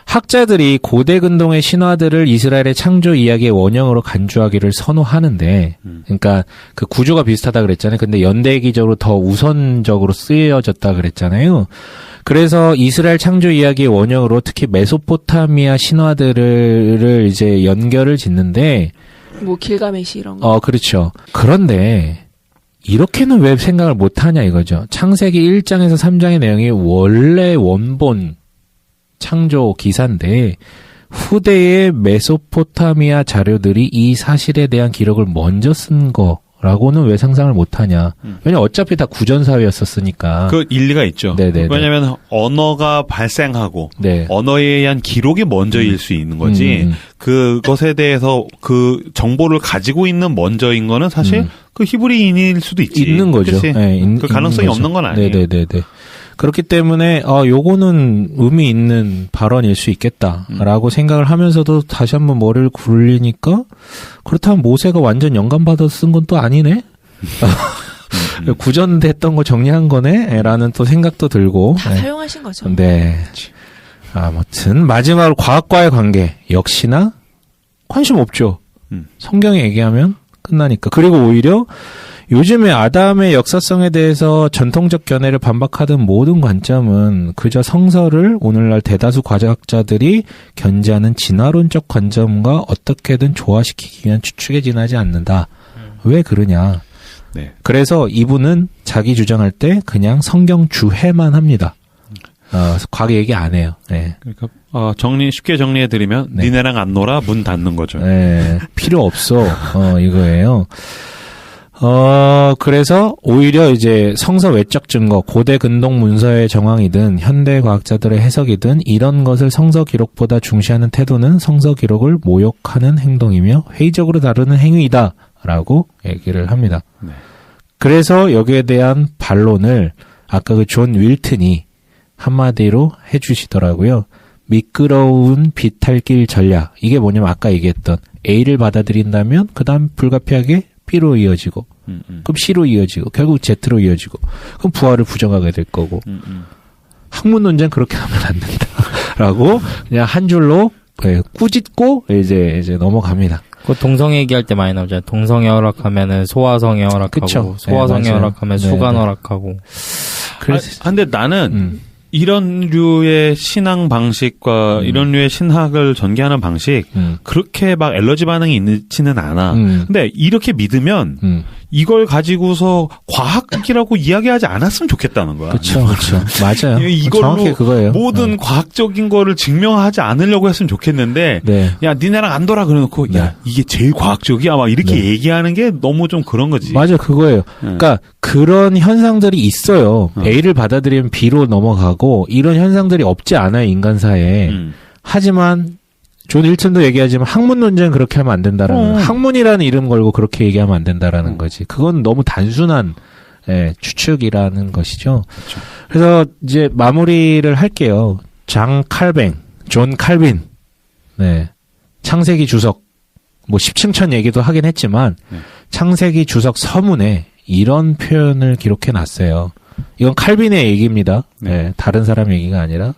학자들이 고대 근동의 신화들을 이스라엘의 창조 이야기의 원형으로 간주하기를 선호하는데, 그러니까 그 구조가 비슷하다 그랬잖아요. 근데 연대기적으로 더 우선적으로 쓰여졌다 그랬잖아요. 그래서 이스라엘 창조 이야기의 원형으로 특히 메소포타미아 신화들을 이제 연결을 짓는데, 뭐 길가메시 이런 거. 그렇죠. 그런데 이렇게는 왜 생각을 못하냐 이거죠. 창세기 1장에서 3장의 내용이 원래 원본 창조 기사인데 후대의 메소포타미아 자료들이 이 사실에 대한 기록을 먼저 쓴 거라고는 왜 상상을 못하냐. 왜냐면 어차피 다 구전사회였었으니까. 그 일리가 있죠. 네네네. 왜냐하면 언어가 발생하고 네. 언어에 의한 기록이 먼저일 수 있는 거지. 그것에 대해서 그 정보를 가지고 있는 먼저인 거는 사실 그 히브리인일 수도 있지. 있는 거죠. 그치? 네, 그 가능성이 없는 건 아니에요. 네네네. 그렇기 때문에 요거는 의미 있는 발언일 수 있겠다라고 생각을 하면서도 다시 한번 머리를 굴리니까 그렇다면 모세가 완전 영감받아서 쓴 건 또 아니네? 구전됐던 거 정리한 거네? 라는 또 생각도 들고. 다 사용하신 거죠. 네. 아무튼 마지막으로 과학과의 관계 역시나 관심 없죠. 성경에 얘기하면 끝나니까. 그리고 오히려 요즘에 아담의 역사성에 대해서 전통적 견해를 반박하던 모든 관점은 그저 성서를 오늘날 대다수 과학자들이 견지하는 진화론적 관점과 어떻게든 조화시키기 위한 추측에 지나지 않는다. 왜 그러냐. 네. 그래서 이분은 자기 주장할 때 그냥 성경 주해만 합니다. 과거 얘기 안 해요. 네. 그러니까 쉽게 정리해드리면 네. 니네랑 안 놀아 문 닫는 거죠. 네. 필요 없어. 이거예요. 그래서 오히려 이제 성서 외적 증거, 고대 근동 문서의 정황이든 현대 과학자들의 해석이든 이런 것을 성서 기록보다 중시하는 태도는 성서 기록을 모욕하는 행동이며 회의적으로 다루는 행위이다라고 얘기를 합니다. 네. 그래서 여기에 대한 반론을 아까 그 존 윌튼이 한마디로 해주시더라고요. 미끄러운 비탈길 전략. 이게 뭐냐면 아까 얘기했던 A를 받아들인다면 그 다음 불가피하게 B로 이어지고 그럼 C로 이어지고 결국 Z로 이어지고 그럼 부활을 부정하게 될 거고 학문 논쟁 그렇게 하면 안 된다라고 그냥 한 줄로 꾸짖고 이제 넘어갑니다. 그 동성 얘기할 때 많이 나오잖아요. 동성애 허락하면은 소화성애 허락하고 그쵸. 소화성애 네, 허락하면 네, 수간 네. 허락하고. 근데 나는 이런 류의 신앙 방식과 이런 류의 신학을 전개하는 방식 그렇게 막 엘러지 반응이 있지는 않아. 근데 이렇게 믿으면 이걸 가지고서 과학이라고 이야기하지 않았으면 좋겠다는 거야. 그렇죠. 맞아요. 이걸로 정확히 그거예요. 모든 과학적인 거를 증명하지 않으려고 했으면 좋겠는데 네. 야 니네랑 안 돌아 그래놓고 네. 야 이게 제일 과학적이야 막 이렇게 네. 얘기하는 게 너무 좀 그런 거지. 맞아, 그거예요. 그러니까 그런 현상들이 있어요. A를 받아들이면 B로 넘어가고 이런 현상들이 없지 않아요, 인간사에. 하지만 존 윌튼도 얘기하지만 학문 논쟁 그렇게 하면 안 된다라는 학문이라는 이름 걸고 그렇게 얘기하면 안 된다라는 거지. 그건 너무 단순한 추측이라는 것이죠. 그렇죠. 그래서 이제 마무리를 할게요. 존 칼빈, 네, 창세기 주석, 뭐 10층천 얘기도 하긴 했지만 창세기 주석 서문에 이런 표현을 기록해 놨어요. 이건 칼빈의 얘기입니다. 네, 다른 사람 얘기가 아니라.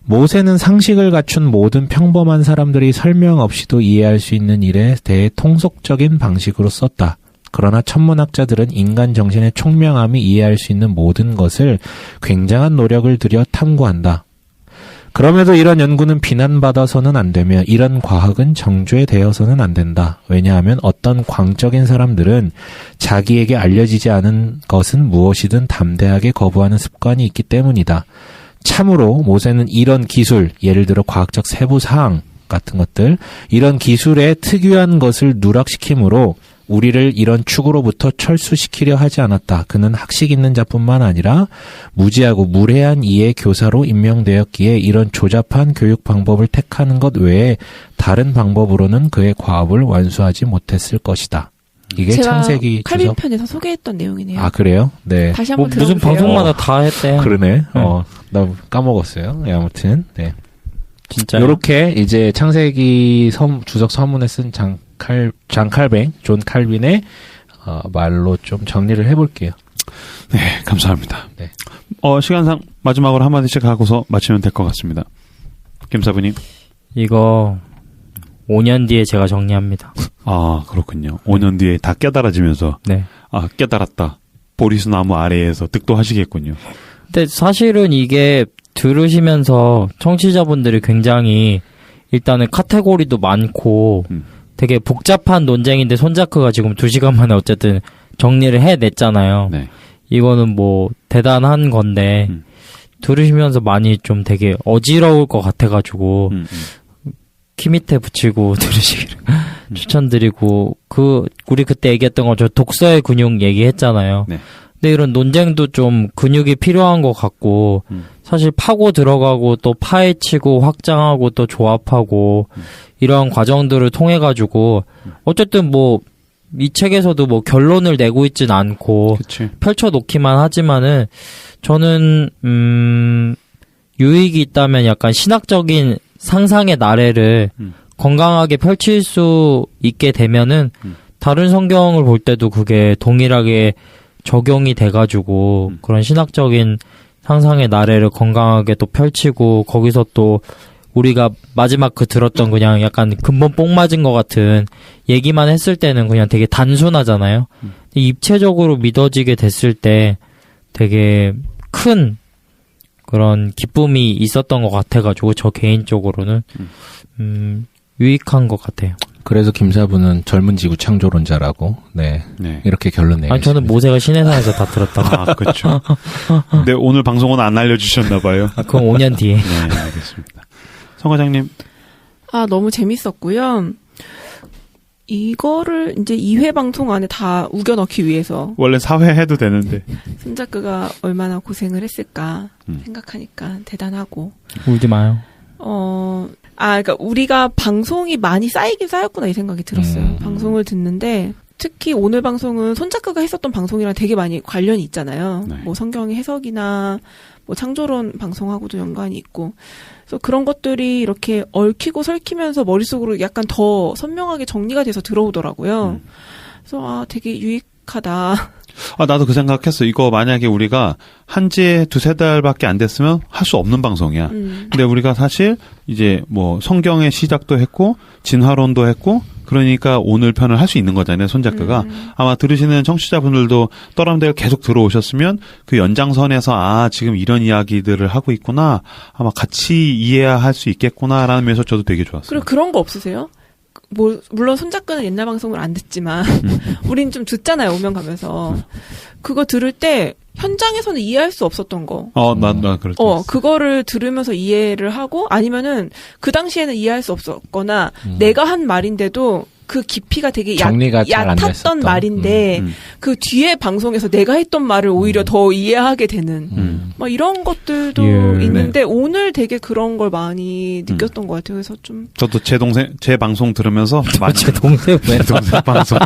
모세는 상식을 갖춘 모든 평범한 사람들이 설명 없이도 이해할 수 있는 일에 대해 통속적인 방식으로 썼다. 그러나 천문학자들은 인간 정신의 총명함이 이해할 수 있는 모든 것을 굉장한 노력을 들여 탐구한다. 그럼에도 이런 연구는 비난받아서는 안 되며 이런 과학은 정죄되어서는 안 된다. 왜냐하면 어떤 광적인 사람들은 자기에게 알려지지 않은 것은 무엇이든 담대하게 거부하는 습관이 있기 때문이다. 참으로 모세는 이런 기술, 예를 들어 과학적 세부 사항 같은 것들, 이런 기술의 특유한 것을 누락시키므로 우리를 이런 축으로부터 철수시키려 하지 않았다. 그는 학식 있는 자뿐만 아니라 무지하고 무례한 이의 교사로 임명되었기에 이런 조잡한 교육 방법을 택하는 것 외에 다른 방법으로는 그의 과업을 완수하지 못했을 것이다. 이게 제가 창세기 칼빈 주석. 편에서 소개했던 내용이네요. 아, 그래요? 네. 다시 뭐 한번 무슨 들어보세요. 방송마다 다 했대. 그러네. 나 까먹었어요. 네, 아무튼, 네. 진짜. 요렇게 이제 창세기 주석 서문에 쓴 존 칼빈의 말로 좀 정리를 해볼게요. 네, 감사합니다. 네. 시간상 마지막으로 한마디씩 하고서 마치면 될 것 같습니다. 김사부님. 이거 5년 뒤에 제가 정리합니다. 아, 그렇군요. 5년 뒤에 다 깨달아지면서 네. 아, 깨달았다. 보리수 나무 아래에서 득도하시겠군요. 근데 사실은 이게 들으시면서 청취자분들이 굉장히 일단은 카테고리도 많고 되게 복잡한 논쟁인데 손자크가 지금 2시간 만에 어쨌든 정리를 해냈잖아요. 네. 이거는 뭐 대단한 건데 들으시면서 많이 좀 되게 어지러울 것 같아가지고 키 밑에 붙이고 들으시기를 추천드리고 우리 그때 얘기했던 거 저 독서의 근육 얘기했잖아요. 네. 근데 이런 논쟁도 좀 근육이 필요한 것 같고 사실 파고 들어가고 또 파헤치고 확장하고 또 조합하고 이런 과정들을 통해 가지고 어쨌든 뭐 이 책에서도 뭐 결론을 내고 있진 않고 그치. 펼쳐놓기만 하지만은 저는 유익이 있다면 약간 신학적인 상상의 나래를 건강하게 펼칠 수 있게 되면은 다른 성경을 볼 때도 그게 동일하게 적용이 돼가지고 그런 신학적인 상상의 나래를 건강하게 또 펼치고 거기서 또 우리가 마지막 들었던 그냥 약간 근본 뽕 맞은 것 같은 얘기만 했을 때는 그냥 되게 단순하잖아요. 입체적으로 믿어지게 됐을 때 되게 큰 그런 기쁨이 있었던 것 같아가지고 저 개인적으로는 유익한 것 같아요. 그래서 김사부는 젊은 지구 창조론자라고 네. 이렇게 결론 내겠습니다. 아니 저는 모세가 신해산에서 다 들었다가. 아, 그렇죠. 근데 오늘 방송은 안 알려주셨나 봐요. 그럼 5년 뒤에. 네, 알겠습니다. 성 과장님. 아, 너무 재밌었고요. 이거를 이제 2회 방송 안에 다 우겨 넣기 위해서 원래 4회 해도 되는데. 손작그가 얼마나 고생을 했을까 생각하니까 대단하고. 울지 마요. 그러니까 우리가 방송이 많이 쌓이긴 쌓였구나 이 생각이 들었어요. 방송을 듣는데 특히 오늘 방송은 손작그가 했었던 방송이랑 되게 많이 관련이 있잖아요. 네. 뭐 성경의 해석이나 뭐 창조론 방송하고도 연관이 있고. 그래서 그런 것들이 이렇게 얽히고 설키면서 머릿속으로 약간 더 선명하게 정리가 돼서 들어오더라고요. 그래서 되게 유익하다. 아, 나도 그 생각했어. 이거 만약에 우리가 한지 2-3달밖에 안 됐으면 할 수 없는 방송이야. 근데 우리가 사실 이제 뭐 성경의 시작도 했고 진화론도 했고 그러니까 오늘 편을 할 수 있는 거잖아요. 손작가가. 아마 들으시는 청취자분들도 떠람대가 계속 들어오셨으면 그 연장선에서 지금 이런 이야기들을 하고 있구나. 아마 같이 이해할 수 있겠구나라는 면에서 저도 되게 좋았어요. 그리고 그런 거 없으세요? 뭐 물론 손작가는 옛날 방송을 안 듣지만 우린 좀 듣잖아요. 오면 가면서. 그거 들을 때 현장에서는 이해할 수 없었던 거. 나 그럴 때. 그거를 들으면서 이해를 하고 아니면은 그 당시에는 이해할 수 없었거나 내가 한 말인데도 그 깊이가 되게 정리가 잘안 얕았던 됐었던. 말인데그 뒤에 방송에서 내가 했던 말을 오히려 더 이해하게 되는 막 이런 것들도 있는데 오늘 되게 그런 걸 많이 느꼈던 것 같아요. 그래서 좀 저도 제 방송 들으면서 제 동생 왜 동생 방송.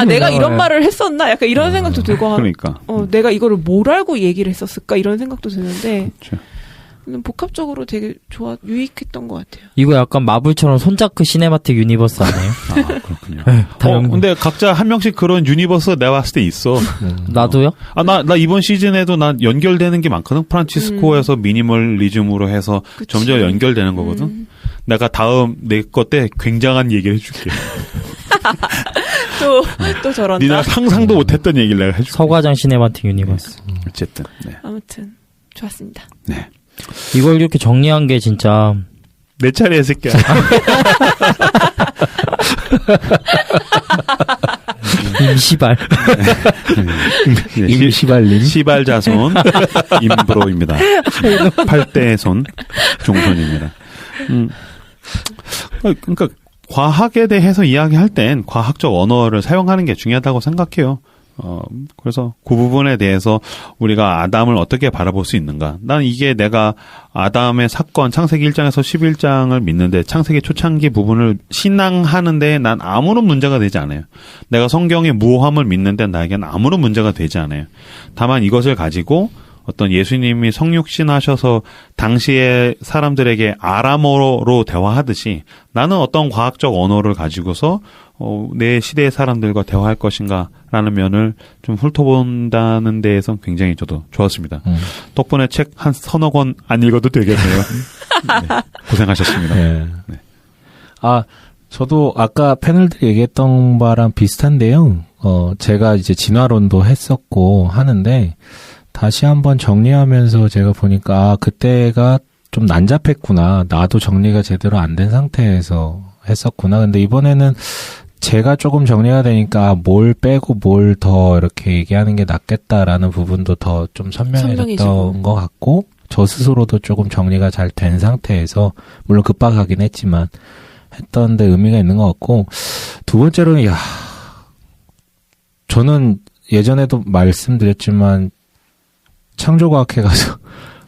내가 이런 말을 했었나? 약간 이런 생각도 들고 그러니까. 내가 이거를 뭘 알고 얘기를 했었을까? 이런 생각도 드는데 그렇죠. 복합적으로 되게 유익했던 것 같아요. 이거 약간 마블처럼 손자크 시네마틱 유니버스 아니에요? 아, 그렇군요. 근데 각자 한 명씩 그런 유니버스 내가 봤을 때 있어. 나도요? 나 이번 시즌에도 난 연결되는 게 많거든. 프란치스코에서 미니멀리즘으로 해서 그치. 점점 연결되는 거거든. 내가 다음 내 거 때 굉장한 얘기를 해줄게. 또 저런다. 니나 상상도 못했던 얘기를 내가 해줄게. 서과장 시네마틱 유니버스. 어쨌든. 네. 아무튼 좋았습니다. 네. 이걸 이렇게 정리한 게 진짜 내 차례야, 새끼야. 임시발. 임시발님. 시발자손 임브로입니다. 8대 손 종손입니다. 그러니까 과학에 대해서 이야기할 땐 과학적 언어를 사용하는 게 중요하다고 생각해요. 그래서 그 부분에 대해서 우리가 아담을 어떻게 바라볼 수 있는가. 난 이게 내가 아담의 사건, 창세기 1장에서 11장을 믿는데 창세기 초창기 부분을 신앙하는데 난 아무런 문제가 되지 않아요. 내가 성경의 무오함을 믿는데 나에게는 아무런 문제가 되지 않아요. 다만 이것을 가지고 어떤 예수님이 성육신 하셔서 당시의 사람들에게 아람어로 대화하듯이 나는 어떤 과학적 언어를 가지고서 내 시대의 사람들과 대화할 것인가라는 면을 좀 훑어본다는 데에서 굉장히 저도 좋았습니다. 덕분에 책 한 서너 권 안 읽어도 되겠네요. 네, 고생하셨습니다. 네. 네. 저도 아까 패널들이 얘기했던 바랑 비슷한데요. 제가 이제 진화론도 했었고 하는데 다시 한번 정리하면서 제가 보니까 그때가 좀 난잡했구나. 나도 정리가 제대로 안 된 상태에서 했었구나. 근데 이번에는 제가 조금 정리가 되니까 뭘 빼고 뭘 더 이렇게 얘기하는 게 낫겠다라는 부분도 더 좀 선명해졌던 것 같고 저 스스로도 조금 정리가 잘 된 상태에서 물론 급박하긴 했지만 했던 데 의미가 있는 것 같고 두 번째로는 저는 예전에도 말씀드렸지만 창조과학회 가서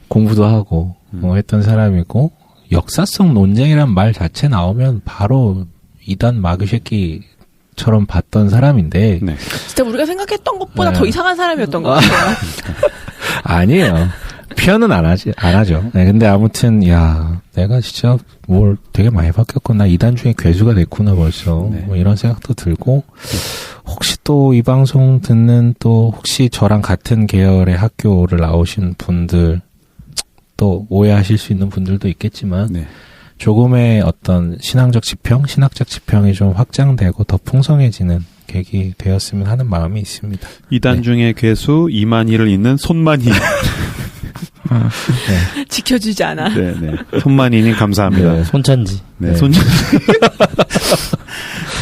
공부도 하고 했던 사람이고 역사성 논쟁이란 말 자체 나오면 바로 이단 마귀새끼처럼 봤던 사람인데 네. 진짜 우리가 생각했던 것보다 네. 더 이상한 사람이었던 것 같아요. 아니에요. 표현은 안 하죠. 네, 근데 아무튼 내가 진짜 뭘 되게 많이 바뀌었구나. 이단 중에 괴수가 됐구나 벌써. 네. 뭐 이런 생각도 들고 혹시 또 이 방송 듣는 또 혹시 저랑 같은 계열의 학교를 나오신 분들 또 오해하실 수 있는 분들도 있겠지만 네. 조금의 어떤 신학적 지평이 좀 확장되고 더 풍성해지는 계기 되었으면 하는 마음이 있습니다. 이단 중에 괴수 이만희를 잇는 손만희. 네. 지켜주지 않아. 네. 손만희님 감사합니다. 네. 손찬지. 네. 손찬지.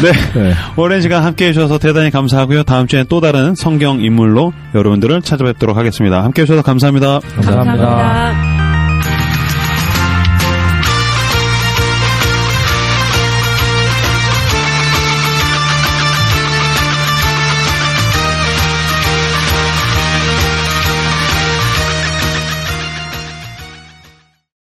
네. 오랜 시간 함께 해주셔서 대단히 감사하고요. 다음 주엔 또 다른 성경 인물로 여러분들을 찾아뵙도록 하겠습니다. 함께 해주셔서 감사합니다. 감사합니다. 감사합니다.